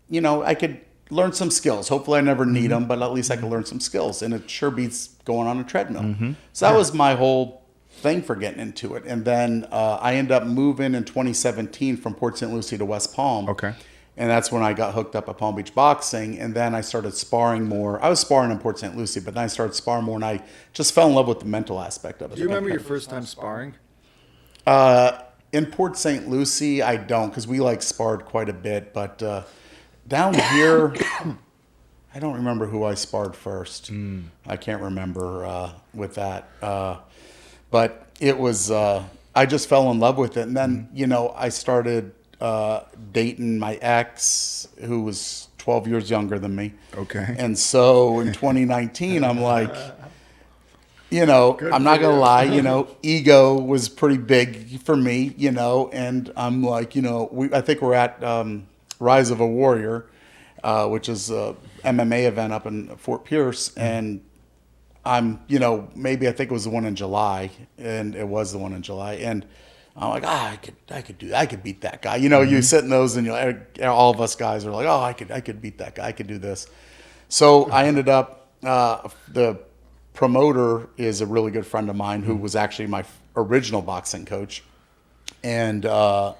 you know, I could learn some skills. Hopefully I never need them, but at least I could learn some skills, and it sure beats going on a treadmill. So that was my whole thing for getting into it. And then I ended up moving in 2017 from Port St. Lucie to West Palm. Okay. And that's when I got hooked up at Palm Beach Boxing. And then I started sparring more. I was sparring in Port St. Lucie, but then I started sparring more, and I just fell in love with the mental aspect of it. Do you remember your first time sparring? In Port St. Lucie, I don't, because we like sparred quite a bit. But down here, I don't remember who I sparred first. I can't remember with that. But it was, I just fell in love with it. And then, you know, I started dating my ex, who was 12 years younger than me. Okay. And so in 2019, I'm like, you know, I'm not going to lie, you know, ego was pretty big for me, you know, and I'm like, you know, I think we're at Rise of a Warrior, which is a MMA event up in Fort Pierce, and I'm, you know, maybe I think it was the one in July, and it was the one in July, and I'm like, I could beat that guy. You know, you sit in those, and all of us guys are like, oh, I could beat that guy. I could do this. So I ended up, the promoter is a really good friend of mine who was actually my original boxing coach. And so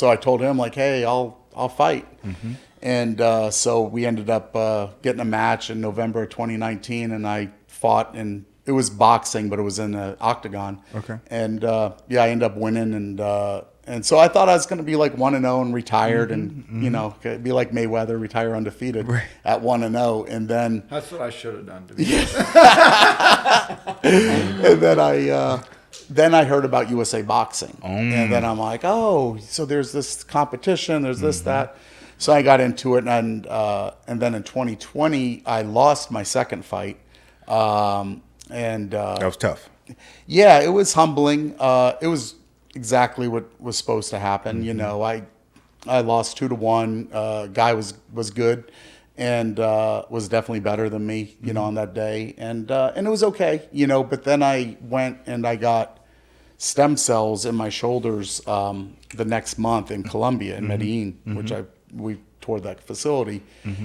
I told him, like, hey, I'll fight. And so we ended up getting a match in November of 2019, and I fought, and it was boxing, but it was in an octagon. Okay. And yeah, I ended up winning, and so I thought I was going to be like 1-0 and retired, and you know, be like Mayweather, retire undefeated at 1-0, and then That's what I should have done. To be and then I heard about USA Boxing, and then I'm like, oh, so there's this competition, there's this that. So I got into it, and then in 2020 I lost my second fight. And That was tough. yeah, it was humbling. It was exactly what was supposed to happen. You know, I lost 2-1. Guy was good, and was definitely better than me. You know, on that day, and it was okay. You know, but then I went and I got stem cells in my shoulders the next month in Colombia, in Medellin, which we toward that facility.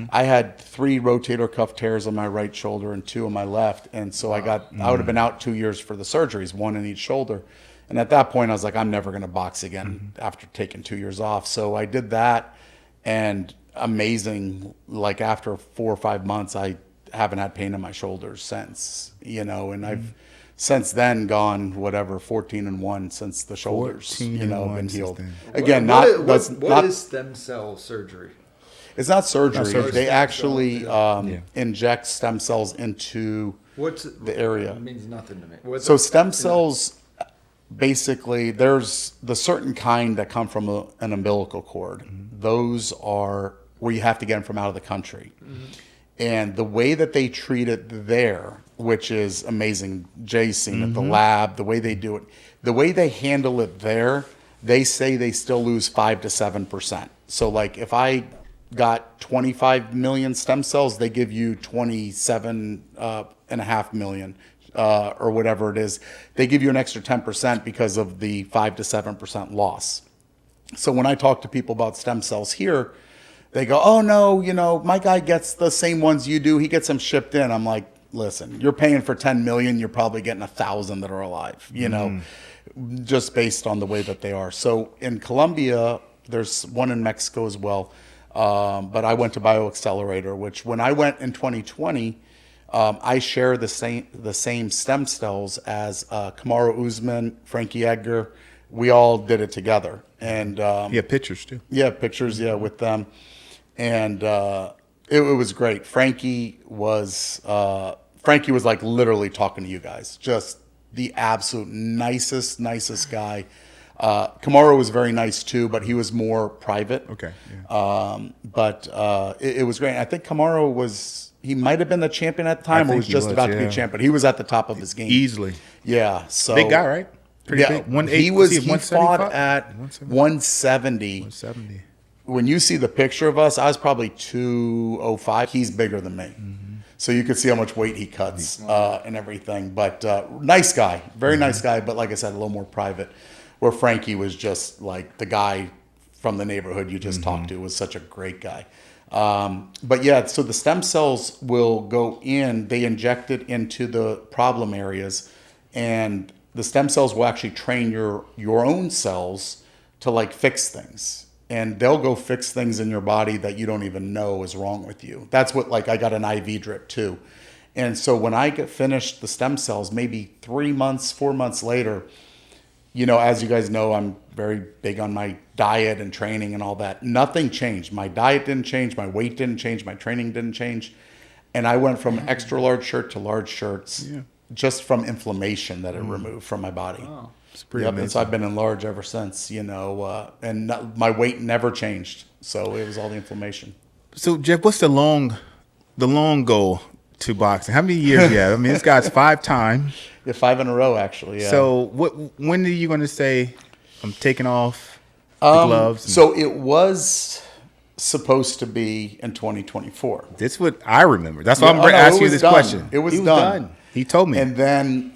I had 3 rotator cuff tears on my right shoulder and 2 on my left, and so I would have been out 2 years for the surgeries, 1 in each shoulder. And at that point I was like, I'm never going to box again after taking 2 years off. So I did that, and amazing, like after 4 or 5 months I haven't had pain in my shoulders since, you know, and I've since then gone 14-1 since the shoulders, you know, been healed. Again, what is stem cell surgery? It's not surgery. They Stem actually inject stem cells into the area. It means nothing to me. So stem cells, basically, there's the certain kind that come from an umbilical cord. Those are where you have to get them from out of the country. And the way that they treat it there, which is amazing, Jay's seen it, the lab, the way they do it, the way they handle it there, they say they still lose 5 to 7%. So like if I got 25 million stem cells, they give you 27.5 million or whatever it is. They give you an extra 10% because of the 5 to 7% loss. So when I talk to people about stem cells here, they go, oh no, you know, my guy gets the same ones you do. He gets them shipped in. I'm like, listen, you're paying for 10 million. You're probably getting 1,000 that are alive, you know, just based on the way that they are. So in Colombia, there's one in Mexico as well. But I went to BioAccelerator, which when I went in 2020, I share the same stem cells as Kamaru Usman, Frankie Edgar. We all did it together. And You have pictures too. yeah, pictures, yeah, with them. And it was great. Frankie was like literally talking to you guys. Just the absolute nicest guy. Kamaru was very nice too, but he was more private. Okay. Yeah. But it was great. I think Kamaru he might have been the champion at the time, or was just about to be champion. He was at the top of his game. Easily. Yeah. So Big guy, right? Pretty big. He fought at 170. 170. When you see the picture of us, I was probably 205. He's bigger than me. So you could see how much weight he cuts and everything. But nice guy, very nice guy. But like I said, a little more private. Where Frankie was just like the guy from the neighborhood you just talked to, was such a great guy. But yeah, so the stem cells will go in, they inject it into the problem areas, and the stem cells will actually train your own cells to like fix things. And they'll go fix things in your body that you don't even know is wrong with you. That's what, like, I got an IV drip too. And so when I get finished the stem cells, maybe 3 months, 4 months later, you know, as you guys know, I'm very big on my diet and training and all that. Nothing changed. My diet didn't change. My weight didn't change. My training didn't change. And I went from extra large shirt to large shirts just from inflammation that it removed from my body. Wow. It's pretty Yep, amazing. and so I've been in large ever since, you know, and my weight never changed. So it was all the inflammation. So Jeff, what's the long goal to boxing? How many years you have? I mean, this guy's 5-time. Yeah, 5 in a row, actually. Yeah. So when are you going to say, I'm taking off the gloves? So it was supposed to be in 2024. That's what I remember. That's why I'm Yeah, oh, no, asking it you was this done. question. It was He done. He told me. And then,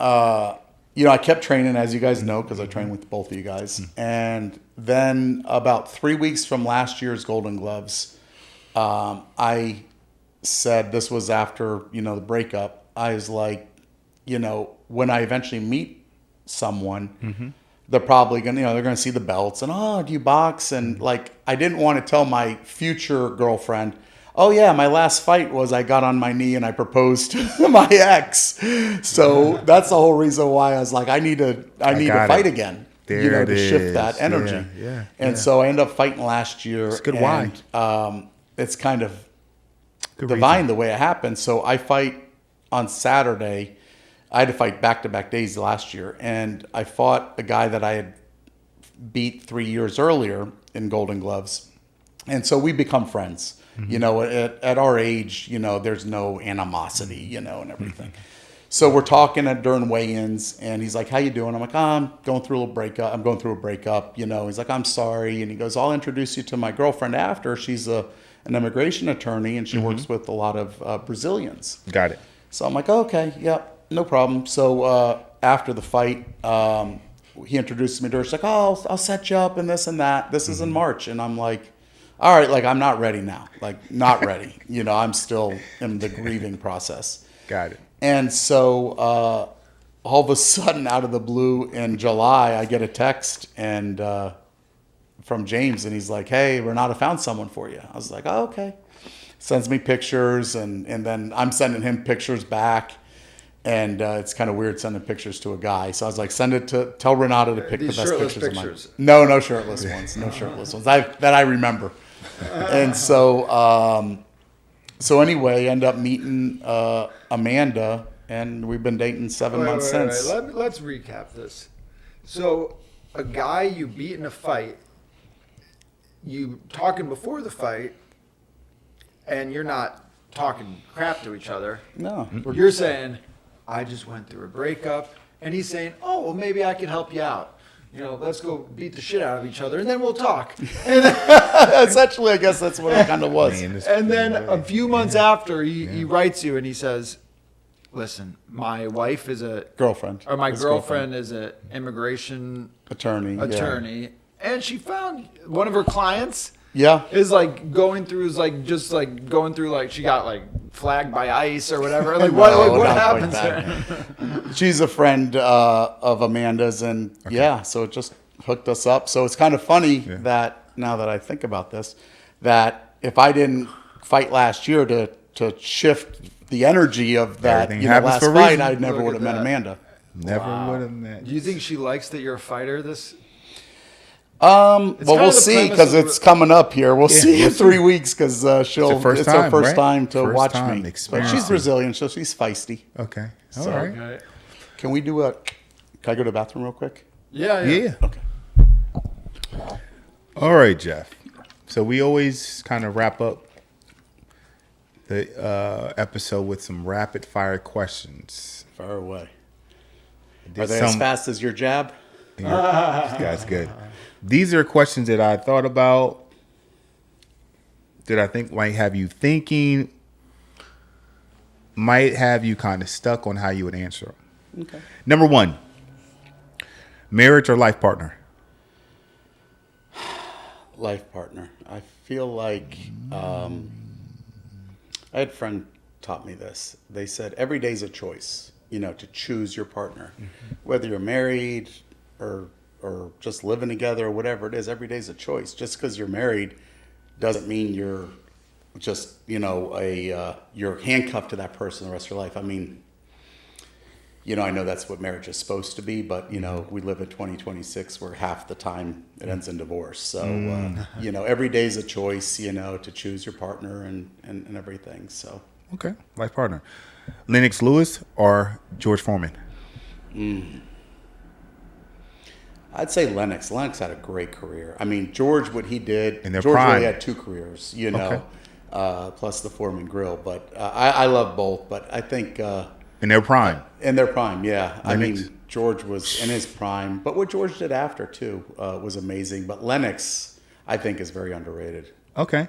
you know, I kept training, as you guys know, because I train with both of you guys. And then about 3 weeks from last year's Golden Gloves, I said, this was after, you know, the breakup. I was like, you know, when I eventually meet someone, they're probably going to, you know, they're going to see the belts and, oh, do you box? And like, I didn't want to tell my future girlfriend, oh yeah, my last fight was I got on my knee and I proposed to my ex. So that's the whole reason why I was like, I need to fight again. There you know, it to shift is. that energy. Yeah. And so I ended up fighting last year. It's good. And, Why? it's kind of Good divine reason. the way it happened. So I fight on Saturday. I had to fight back-to-back days last year, and I fought a guy that I had beat 3 years earlier in Golden Gloves, and so we become friends. You know, at our age, you know, there's no animosity, you know, and everything. So we're talking during weigh-ins, and he's like, "How you doing?" I'm like, "I'm going through a little breakup. I'm going through a breakup." You know, he's like, "I'm sorry," and he goes, "I'll introduce you to my girlfriend after. She's an immigration attorney, and she works with a lot of Brazilians." Got it. So I'm like, oh, okay, yep, no problem. So after the fight, he introduced me to her. She's like, oh, I'll set you up and this and that. This is in March. And I'm like, all right, like, I'm not ready now. Like, not ready. You know, I'm still in the grieving process. Got it. And so all of a sudden, out of the blue, in July, I get a text and from James, and he's like, hey, Renata found someone for you. I was like, oh, okay. Sends me pictures, and then I'm sending him pictures back. And it's kind of weird sending pictures to a guy. So I was like, tell Renata to pick the These best shirtless pictures of mine. pictures. No shirtless ones. No shirtless ones. That I remember. And so, anyway, end up meeting Amanda, and we've been dating 7 months since. Let's recap this. So, a guy you beat in a fight, you talking before the fight, and you're not talking crap to each other. No. You're saying, I just went through a breakup. And he's saying, oh, well, maybe I can help you out. You know, let's go beat the shit out of each other, and then we'll talk. And then, Essentially, I guess that's what it kind of was. Man, this- and then a few months after, he writes you and he says, listen, my wife is Girlfriend. my His girlfriend is an immigration Attorney. attorney, and she found one of her clients Yeah. is like going through she got like flagged by ICE or whatever. Like what No, what not happens quite there? She's a friend of Amanda's, and yeah, so it just hooked us up. So it's kind of funny that now that I think about this, that if I didn't fight last year to shift the energy of that Everything happens last for a fight, reason. I never Look would have at met that. Amanda. Never would have met. Do you think she likes that you're a fighter? Well, kind we'll of the see premise because of it's coming up here. We'll see in 3 weeks because it's her first her time, first right? time to First watch time me. But experiencing. she's Brazilian, so she's feisty. Okay. All So- right. Okay. Can we do can I go to the bathroom real quick? Yeah. Yeah. Okay. All right, Jeff. So we always kind of wrap up the episode with some rapid fire questions. Far away. Did Are they as some- fast as your jab? This guy's good. These are questions that I thought about, that I think might have you thinking. might have you kind of stuck on how you would answer them. Okay. Number 1, marriage or life partner? Life partner. I feel like I had a friend taught me this. They said every day's a choice, to choose your partner. Whether you're married or just living together or whatever it is, every day's a choice. Just because you're married doesn't mean you're just, you're handcuffed to that person the rest of your life. I mean, I know that's what marriage is supposed to be, but, we live in 2026 where half the time it ends in divorce. So, every day's a choice, to choose your partner and everything. So. Okay. Life partner. Lennox Lewis or George Foreman? I'd say Lennox. Lennox had a great career. I mean, George, what he did, In their George prime. really had 2 careers, Okay. Plus the Foreman Grill. But I love both, but I think In their prime. in their prime, yeah. I Lennox. mean, George was in his prime, but what George did after, too, was amazing. But Lennox, I think, is very underrated. Okay.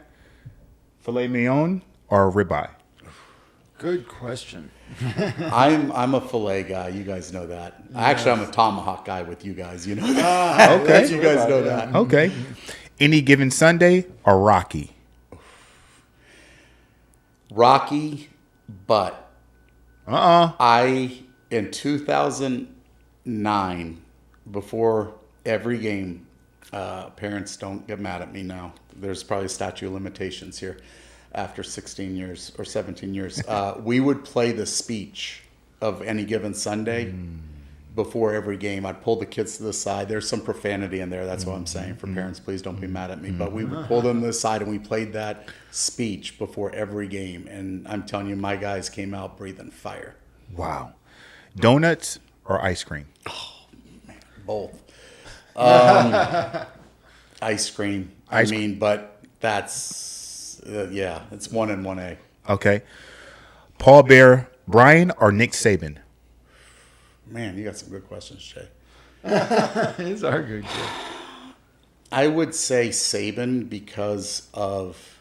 Filet mignon or ribeye? Good question. I'm a filet guy. You guys know that. Actually, I'm a tomahawk guy with you guys. You know that. Okay. You guys know that. Okay. Any Given Sunday or Rocky? Rocky, but in 2009, before every game, parents don't get mad at me now. There's probably a statute of limitations here. After 16 years or 17 years, we would play the speech of Any Given Sunday before every game. I'd pull the kids to the side. There's some profanity in there. That's what I'm saying. For parents, please don't be mad at me. But we would pull them to the side and we played that speech before every game. And I'm telling you, my guys came out breathing fire. Wow. Donuts or ice cream? Both. Ice cream. But that's, it's 1 and 1A. Okay. Paul Bear Bryant or Nick Saban? Man, you got some good questions, Jay. These are good. I would say Saban because of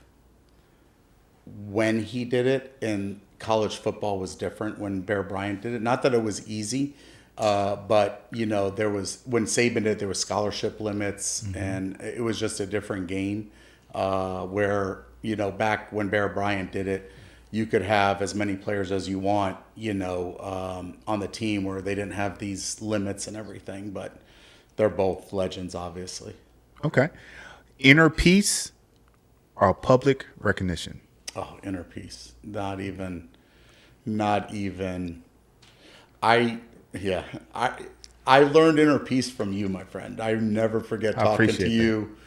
when he did it, and college football was different when Bear Bryant did it. Not that it was easy, but there was, when Saban did it, there was scholarship limits, and it was just a different game. Where back when Bear Bryant did it, you could have as many players as you want, on the team where they didn't have these limits and everything. But they're both legends, obviously. Okay. Inner peace or public recognition? Oh, inner peace. Not even. I learned inner peace from you, my friend. I never forget talking to you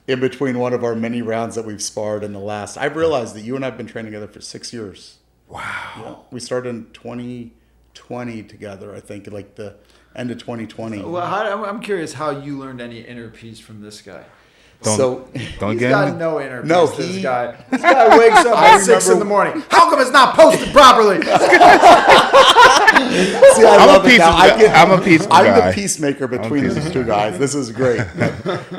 in between one of our many rounds that we've sparred in the last. I've realized that you and I have been training together for 6 years. Wow. Yeah. We started in 2020 together, I think, like the end of 2020. Well, I'm curious how you learned any inner peace from this guy. Don't He's get got him. no inner peace. No, This guy wakes up at 6 in the morning. How come it's not posted properly? See, I love it now. I'm a peaceful I'm guy. the peacemaker between these two guys. This is great.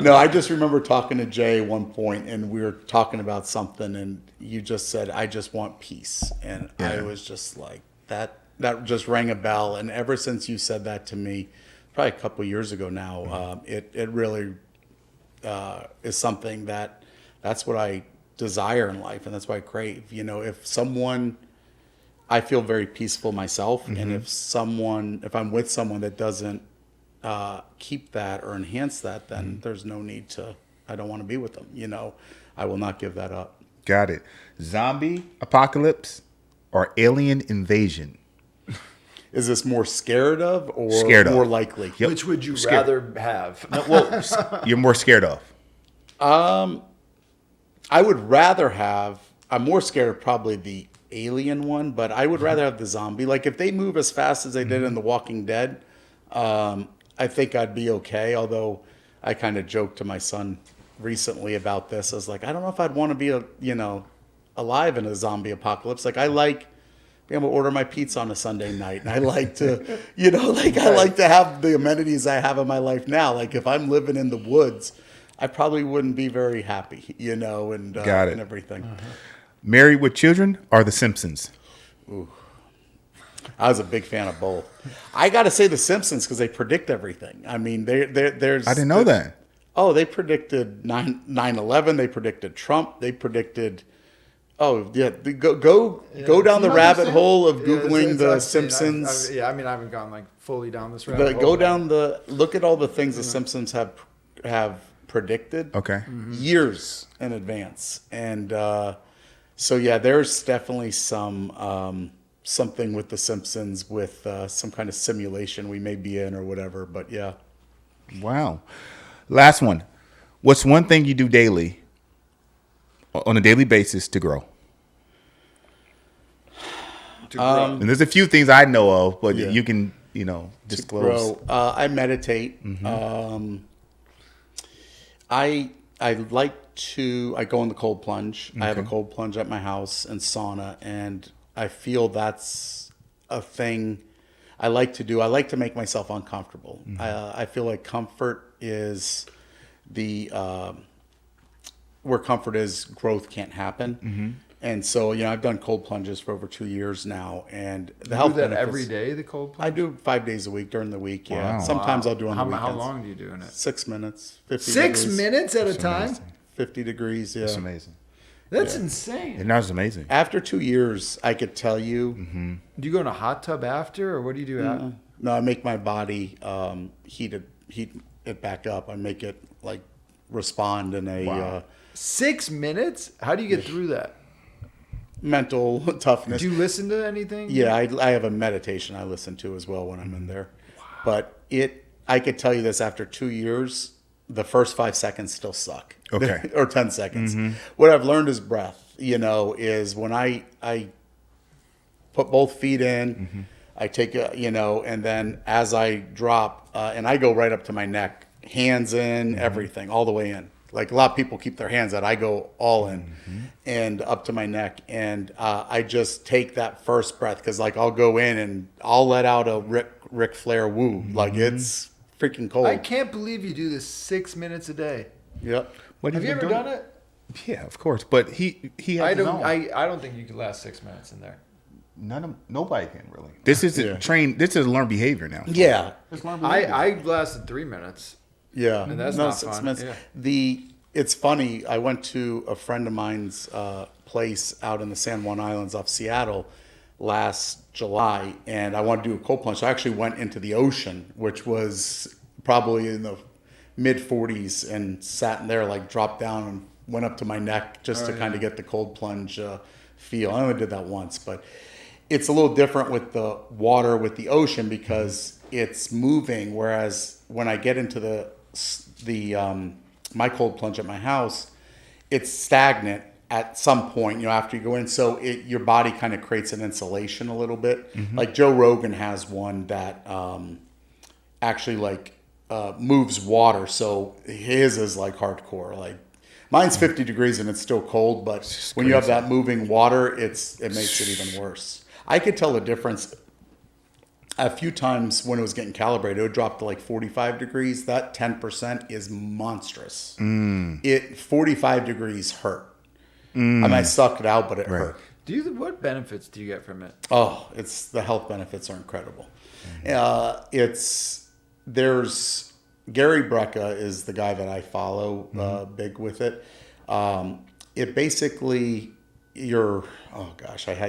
No, I just remember talking to Jay at one point, and we were talking about something, and you just said, "I just want peace," and I was just like, that just rang a bell. And ever since you said that to me, probably a couple of years ago now, it really is something that's what I desire in life, and that's what I crave. I feel very peaceful myself, and if I'm with someone that doesn't keep that or enhance that, then there's no need to. I don't want to be with them. I will not give that up. Got it. Zombie apocalypse or alien invasion? Is this more scared of or more likely? Yep. Which would you Scared. rather have? You're more scared of. I would rather have. I'm more scared of probably the alien one, but I would rather have the zombie. Like if they move as fast as they did in The Walking Dead, I think I'd be okay. Although I kind of joked to my son recently about this. I was like, I don't know if I'd want to be alive in a zombie apocalypse. Like I like being able to order my pizza on a Sunday night, and I like to, I like to have the amenities I have in my life now. Like if I'm living in the woods, I probably wouldn't be very happy, and Got it. and everything. Married with Children or The Simpsons? Ooh, I was a big fan of both. I got to say The Simpsons because they predict everything. I mean, there's. I didn't know that. Oh, they predicted 9/11. They predicted Trump. They predicted. Oh yeah, go down the rabbit hole of googling The Simpsons. I mean, I haven't gone like fully down this rabbit hole. Go down look at all the things The Simpsons have predicted. Okay. Years in advance, and so yeah, there's definitely some something with The Simpsons with some kind of simulation we may be in or whatever. But yeah. Wow. Last one. What's one thing you do daily, on a daily basis, to grow? And there's a few things I know of, but you can, disclose. I meditate. I like to. I go in the cold plunge. I have a cold plunge at my house and sauna, and I feel that's a thing I like to do. I like to make myself uncomfortable. I feel like comfort is where comfort is, growth can't happen. And so, I've done cold plunges for over 2 years now, and the health do that benefits- every day, the cold plunge? I do 5 days a week during the week. Yeah, Wow. sometimes I'll do on the weekends. How long do you do in it? 6 minutes, 50 6 degrees. minutes at a time? 50 degrees. Yeah, It's amazing. That's insane. And that's amazing. After 2 years, I could tell you. Do you go in a hot tub after, or what do you do after? No, I make my body heat it back up. I make it like respond in a 6 minutes? How do you get through that? mental toughness. Do you listen to anything? Yeah, I have a meditation I listen to as well when I'm in there. But I could tell you this, after 2 years, the first 5 seconds still suck. Okay. Or 10 seconds. What I've learned is breath, is when I put both feet in, I take and then as I drop, and I go right up to my neck, hands in, everything, all the way in. Like a lot of people keep their hands out. I go all in and up to my neck. And I just take that first breath because like I'll go in and I'll let out a Ric Flair woo. Like it's freaking cold. I can't believe you do this 6 minutes a day. Yep. Have you ever done it? Yeah, of course. But he has I his own. I don't think you could last 6 minutes in there. Nobody can really. This is This is learned behavior now. Yeah. I lasted 3 minutes. Yeah. And that's not fun. Yeah. It's funny. I went to a friend of mine's place out in the San Juan Islands off Seattle last July, and I wanted to do a cold plunge. So I actually went into the ocean, which was probably in the mid 40s, and sat in there, like dropped down and went up to my neck just to kind of get the cold plunge feel. I only did that once, but it's a little different with the water, with the ocean, because it's moving. Whereas when I get into my cold plunge at my house, it's stagnant at some point, after you go in. So your body kind of creates an insulation a little bit. Like Joe Rogan has one that actually moves water. So his is like hardcore. Like mine's 50 degrees and it's still cold, but when you have that moving water, it makes it even worse. I could tell the difference. A few times when it was getting calibrated, it would drop to like 45 degrees. That 10% is monstrous. 45 degrees hurt. I mean, I sucked it out, but it hurt. What benefits do you get from it? Oh, the health benefits are incredible. There's Gary Brecka is the guy that I follow big with it. It basically I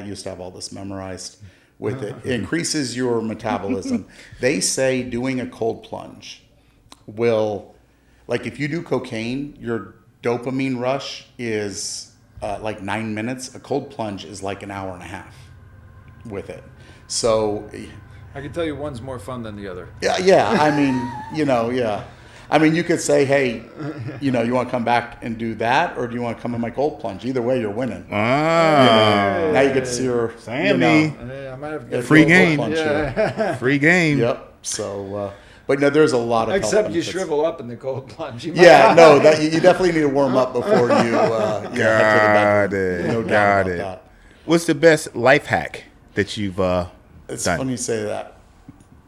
used to have all this memorized. With it increases your metabolism. They say doing a cold plunge will, like if you do cocaine, your dopamine rush is like 9 minutes. A cold plunge is like an hour and a half with it. So I can tell you one's more fun than the other. yeah. I mean, yeah. I mean, you could say, hey, you want to come back and do that, or do you want to come in my cold plunge? Either way, you're winning. Now you get to see your Sammy. I might have to get Free game. Free game. Yep. So, but no, there's a lot of except health you benefits. shrivel up in the cold plunge. You You definitely need to warm up before you head to the bedroom. No doubt about that. What's the best life hack that you've It's done? funny you say that.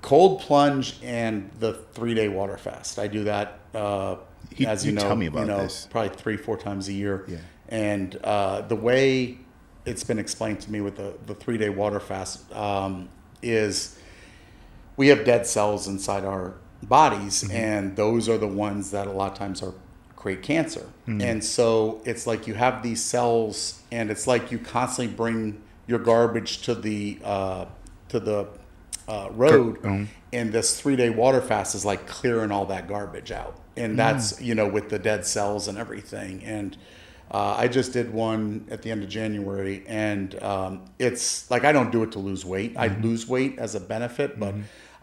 Cold plunge and the 3-day water fast. I do that, as you know, tell me about this. Probably 3-4 times a year. Yeah. And the way it's been explained to me with the 3-day water fast, is we have dead cells inside our bodies, and those are the ones that a lot of times create cancer. And so it's like you have these cells, and it's like you constantly bring your garbage to the road, and this 3-day water fast is like clearing all that garbage out. And that's, with the dead cells and everything. And I just did one at the end of January, and it's like, I don't do it to lose weight. I lose weight as a benefit, but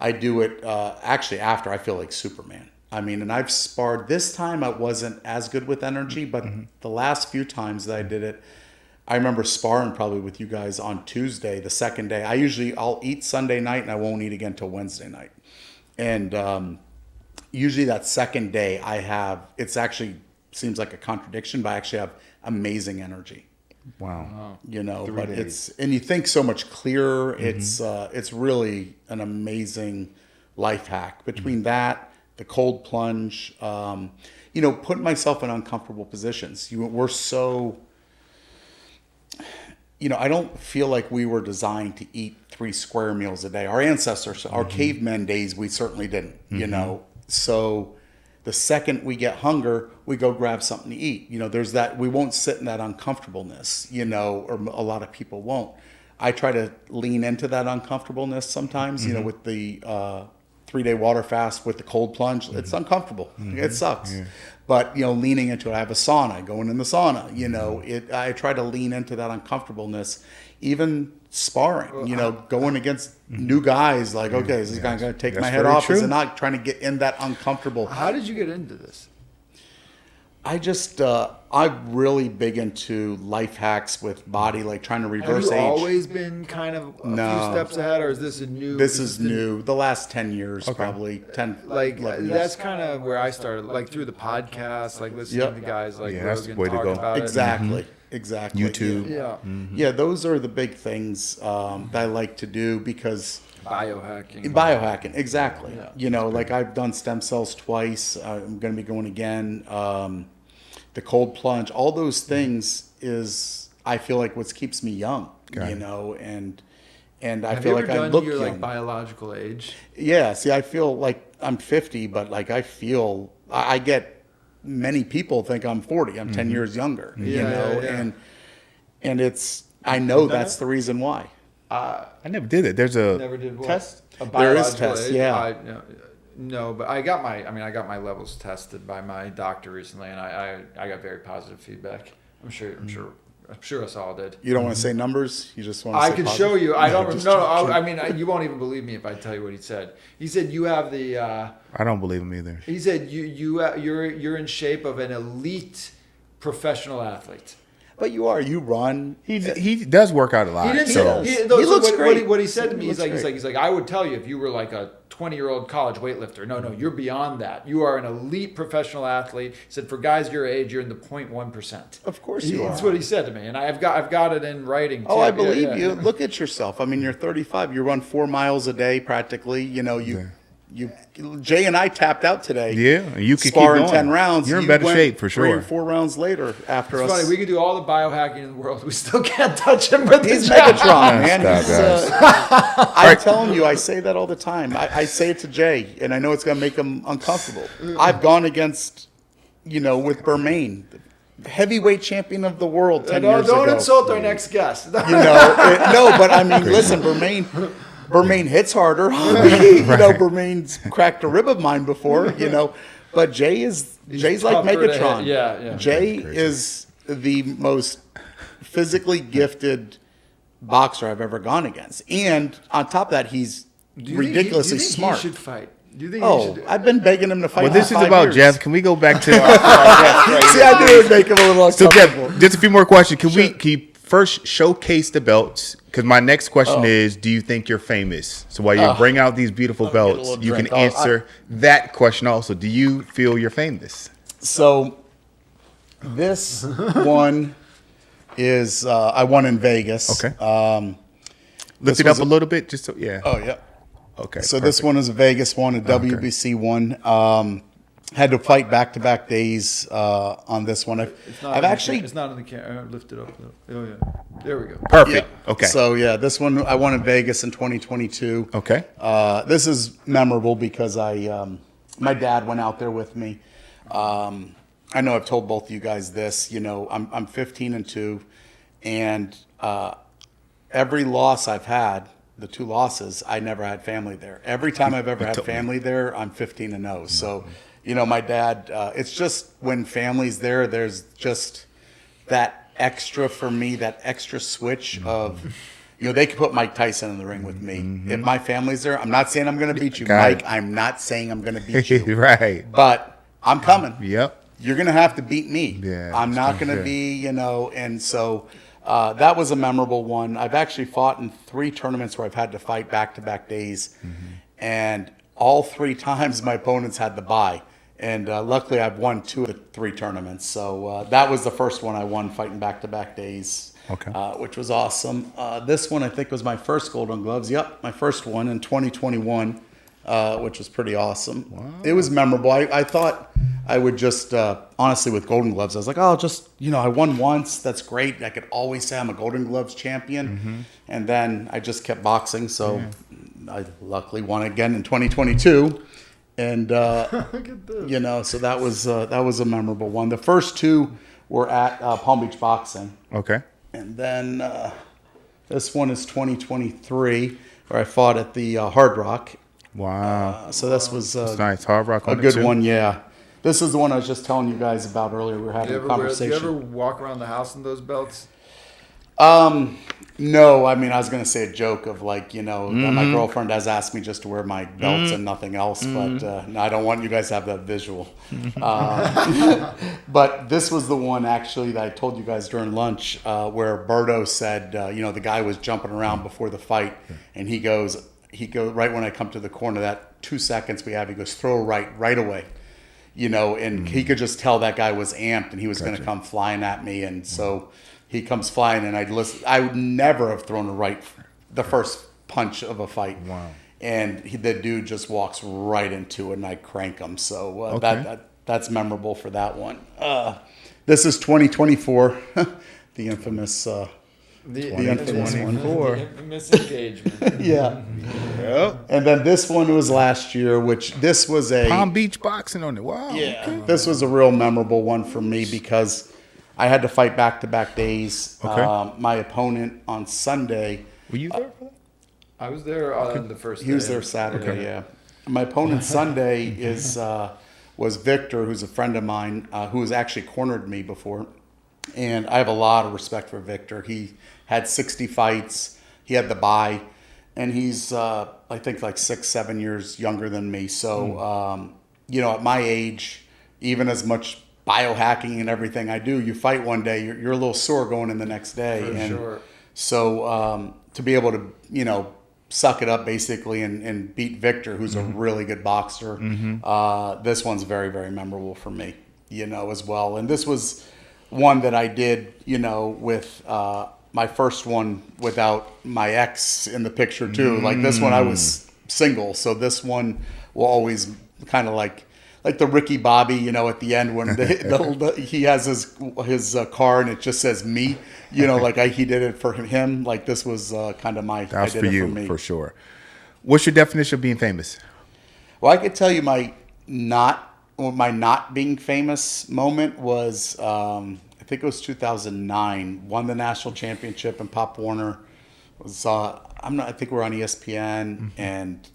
I do it actually after I feel like Superman. I mean, and I've sparred. This time I wasn't as good with energy, but the last few times that I did it, I remember sparring probably with you guys on Tuesday, the second day. I'll eat Sunday night and I won't eat again till Wednesday night. And usually that second day it's actually seems like a contradiction, but I actually have amazing energy. Wow. But and you think so much clearer. It's really an amazing life hack. Between that, the cold plunge, putting myself in uncomfortable positions. We're so, I don't feel like we were designed to eat 3 square meals a day. Our ancestors, our cavemen days, we certainly didn't, So the second we get hunger, we go grab something to eat. There's that, we won't sit in that uncomfortableness, or a lot of people won't. I try to lean into that uncomfortableness sometimes, with the 3-day water fast, with the cold plunge. It's uncomfortable. It sucks. Yeah. But, leaning into it, I have a sauna, going in the sauna, I try to lean into that uncomfortableness, even sparring, going against new guys, like, okay, is this guy going to take my head off? Is it not? Trying to get in that uncomfortable. How did you get into this? I just, I'm really big into life hacks with body, like trying to reverse age. Have you always been kind of a few steps ahead, or is this a new? This is new. The last 10 years, probably 10. Like that's kind of where I started, like through the podcast, like listening to guys like Rogan talk about it. Exactly. YouTube. Yeah. Yeah, those are the big things that I like to do because biohacking, exactly. Like I've done stem cells twice. I'm going to be going again. The cold plunge, all those things is, I feel like, what keeps me young. And I feel like I look young. Your like biological age? Yeah. See, I feel like I'm 50, but like I get. Many people think I'm 40. I'm 10 years younger, and it's, I know that's the reason why. I never did it. There's a test. There is tests. Age. Yeah. No, but I got my levels tested by my doctor recently, and I got very positive feedback. I'm sure us all did. You don't want to say numbers. You just want to. I can show you. I don't. No. I mean, you won't even believe me if I tell you what he said. He said you have the. I don't believe him either. He said you're in shape of an elite professional athlete. But you are. You run. He does work out a lot. He looks great. What he said to me, he's like, I would tell you if you were like a 20-year-old college weightlifter. No, you're beyond that. You are an elite professional athlete. He said for guys your age, you're in the 0.1%. Of course you are. That's what he said to me, and I've got it in writing. Oh, I believe you. Look at yourself. I mean, you're 35. You run 4 miles a day practically. Jay and I tapped out today. Yeah, you could sparring keep going. 10 rounds. You're in better shape for sure. 3 or 4 rounds later, after it's us. funny, we could do all the biohacking in the world. We still can't touch him with He's the Megatron, man. I'm telling you, I say that all the time. I say it to Jay, and I know it's going to make him uncomfortable. I've gone against, with Bermain, heavyweight champion of the world 10 years ago. Don't insult our next guest. No, but I mean, listen, Bermain hits harder. Bermain's cracked a rib of mine before, But Jay's like Megatron. Yeah. Jay is the most physically gifted boxer I've ever gone against. And on top of that, he's ridiculously smart. He should fight? Do you think he should? I've been begging him to fight. Well, this is about years. Jeff. Can we go back to our guest? See, I knew it would make him a little uncomfortable. So, Jeff, just a few more questions. Can we first showcase the belts? Because my next question is, do you think you're famous? So while you bring out these beautiful belts, you can answer that question also. Do you feel you're famous? So this one is, I won in Vegas. Okay. Lift it up a little bit, just so, yeah. Oh, yeah. Okay. So perfect. This one is a Vegas one, a WBC one. had to fight back-to-back days on this one. It's not I've actually It's not in the camera. Lift it up. Oh yeah. There we go. Perfect. Yeah. Okay. So yeah, this one I won in Vegas in 2022. Okay. This is memorable because my dad went out there with me. I know I've told both of you guys this. I'm 15-2, and every loss I've had, the 2 losses, I never had family there. Every time I've ever had family there, I'm 15-0. So, my dad. It's just when family's there, there's just that extra for me, that extra switch of. They could put Mike Tyson in the ring with me. If my family's there, I'm not saying I'm going to beat you, Mike. I'm not saying I'm going to beat you. Right. But I'm coming. Yep. You're going to have to beat me. Yeah, I'm not going to be, and so that was a memorable one. I've actually fought in 3 tournaments where I've had to fight back-to-back days. And all 3 times my opponents had the bye. And luckily I've won 2 of the 3 tournaments. So that was the first one I won fighting back-to-back days. Okay. Which was awesome. This one I think was my first Golden Gloves. Yep, my first one in 2021, which was pretty awesome. Wow. It was memorable. I thought I would just, honestly, with Golden Gloves, I was like, oh, just, I won once. That's great. I could always say I'm a Golden Gloves champion. And then I just kept boxing. So I luckily won again in 2022. And, Look at this. so that was a memorable one. The first 2 were at Palm Beach Boxing. Okay. And then this one is 2023, where I fought at the Hard Rock. Wow. So this was It's nice. Hard Rock a on it, good too? one, yeah. This is the one I was just telling you guys about earlier. We were having a Do conversation. you ever walk around the house in those belts? No, I mean, I was going to say a joke of like, that my girlfriend has asked me just to wear my belts and nothing else, but no, I don't want you guys to have that visual. But this was the one actually that I told you guys during lunch where Berto said, the guy was jumping around before the fight, and he goes right when I come to the corner, that 2 seconds we have, he goes, throw right away. And he could just tell that guy was amped and he was going to come flying at me. And so he comes flying, and I would never have thrown a right the first punch of a fight. Wow. And the dude just walks right into it, and I crank him. So Okay. that's memorable for that one. This is 2024, the infamous The infamous one. The infamous engagement. yeah. Yep. And then this one was last year, which this was a Palm Beach Boxing on it. Wow. Yeah, Okay. this was a real memorable one for me because I had to fight back-to-back days. Okay. My opponent on Sunday, Were you there for that? I was there on the first day. he was there Saturday, yeah. My opponent Sunday was Victor, who's a friend of mine, who has actually cornered me before. And I have a lot of respect for Victor. He had 60 fights. He had the bye. And he's, I think, like 6-7 years younger than me. So, at my age, even as much biohacking and everything I do, you fight one day, you're a little sore going in the next day. For and sure. So to be able to, suck it up basically and beat Victor, who's a really good boxer, this one's very, very memorable for me, as well. And this was one that I did, with my first one without my ex in the picture too. Like this one I was single, so this one will always kind of like the Ricky Bobby, at the end when he has his car and it just says me, like he did it for him. Like this was kind of my. That was I for did it you, for me. for sure. What's your definition of being famous? Well, I could tell you my not being famous moment was I think it was 2009. Won the national championship in Pop Warner. Was I think we're on ESPN and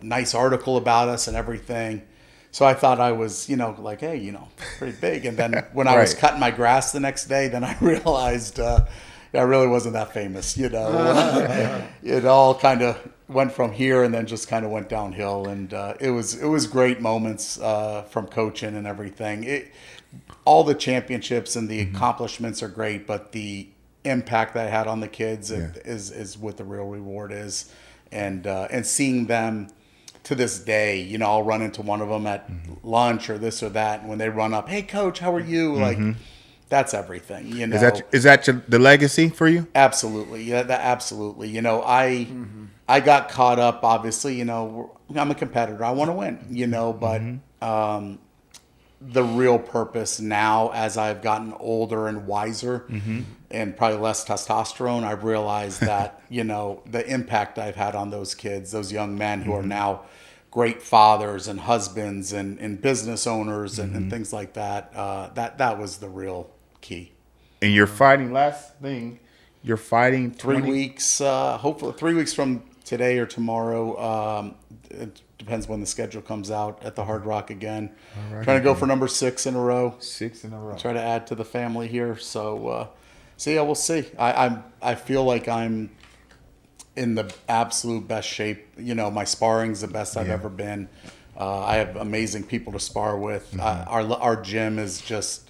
nice article about us and everything. So I thought I was like, hey, pretty big. And then when I was Right. cutting my grass the next day, then I realized I really wasn't that famous. It all kind of went from here and then just kind of went downhill. And it was great moments from coaching and everything. All the championships and the accomplishments are great, but the impact that I had on the kids is what the real reward is. And seeing them to this day, I'll run into one of them at lunch or this or that. And when they run up, hey, coach, how are you? Like, that's everything, Is that the legacy for you? Absolutely. Yeah, absolutely. I got caught up, obviously, I'm a competitor. I want to win, but the real purpose now, as I've gotten older and wiser, and probably less testosterone, I've realized that, the impact I've had on those kids, those young men who are now great fathers and husbands and business owners and things like that. That was the real key. And you're fighting, last thing, you're fighting 3 weeks, hopefully 3 weeks from today or tomorrow. It depends when the schedule comes out at the Hard Rock again. Trying to go for number 6 in a row. 6 in a row. Try to add to the family here. So yeah, we'll see. I feel like I'm in the absolute best shape. My sparring's the best I've ever been. I have amazing people to spar with. Our gym is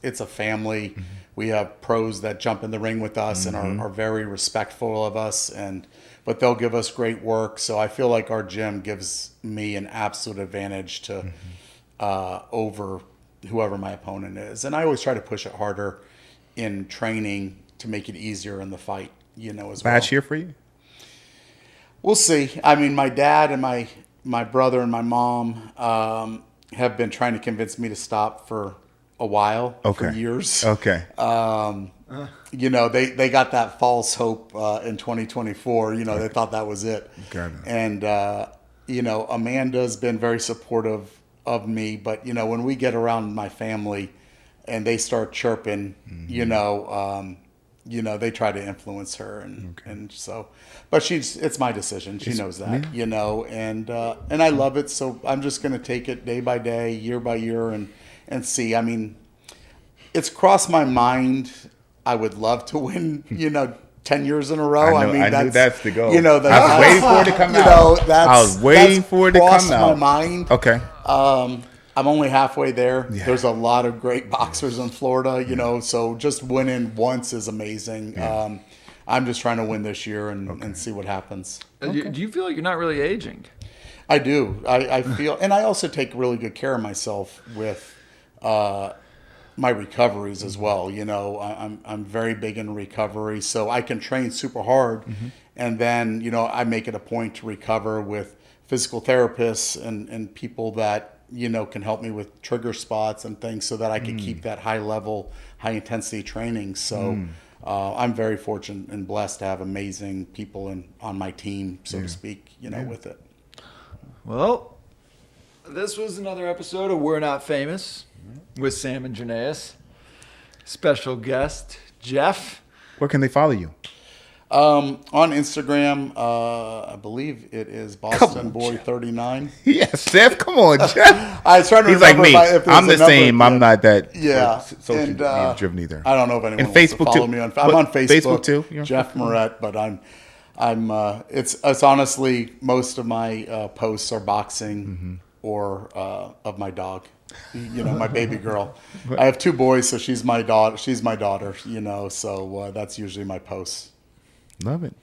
it's a family. We have pros that jump in the ring with us and are very respectful of us, but they'll give us great work. So I feel like our gym gives me an absolute advantage to over whoever my opponent is. And I always try to push it harder in training to make it easier in the fight, as well. Last year for you? We'll see. I mean, my dad and my brother and my mom have been trying to convince me to stop for a while, for years. Okay. They got that false hope in 2024. They thought that was it. Got it. And, Amanda's been very supportive of me. But, when we get around my family and they start chirping, they try to influence her. And so, but it's my decision. She knows that, and I love it. So I'm just going to take it day by day, year by year and see. I mean, it's crossed my mind. I would love to win, 10 years in a row. I knew that's the goal. I was waiting for it to come out. I was waiting for it to come out. Crossed my mind. Okay. I'm only halfway there. Yeah. There's a lot of great boxers in Florida, so just winning once is amazing. Yeah. I'm just trying to win this year and see what happens. Okay. Do you feel like you're not really aging? I do. I feel, and I also take really good care of myself with my recoveries as well. I'm very big in recovery, so I can train super hard, and then I make it a point to recover with physical therapists and people that can help me with trigger spots and things, so that I can keep that high level, high intensity training. So I'm very fortunate and blessed to have amazing people on my team, so to speak. With it. Well, this was another episode of We're Not Famous with Sam and Jernavis. Special guest, Jeff. Where can they follow you? On Instagram, I believe it is Boston Boy 39. Yes, Steph, come on, Jeff. I was trying to He's like me. if I'm the same. I'm not that social and, media driven either. I don't know if anyone And wants Facebook to follow too. me on. I'm on Facebook. Facebook too. You're on Jeff Miret, but I'm. It's honestly, most of my posts are boxing or of my dog. My baby girl. I have 2 boys, so she's my daughter. So that's usually my posts. Love it.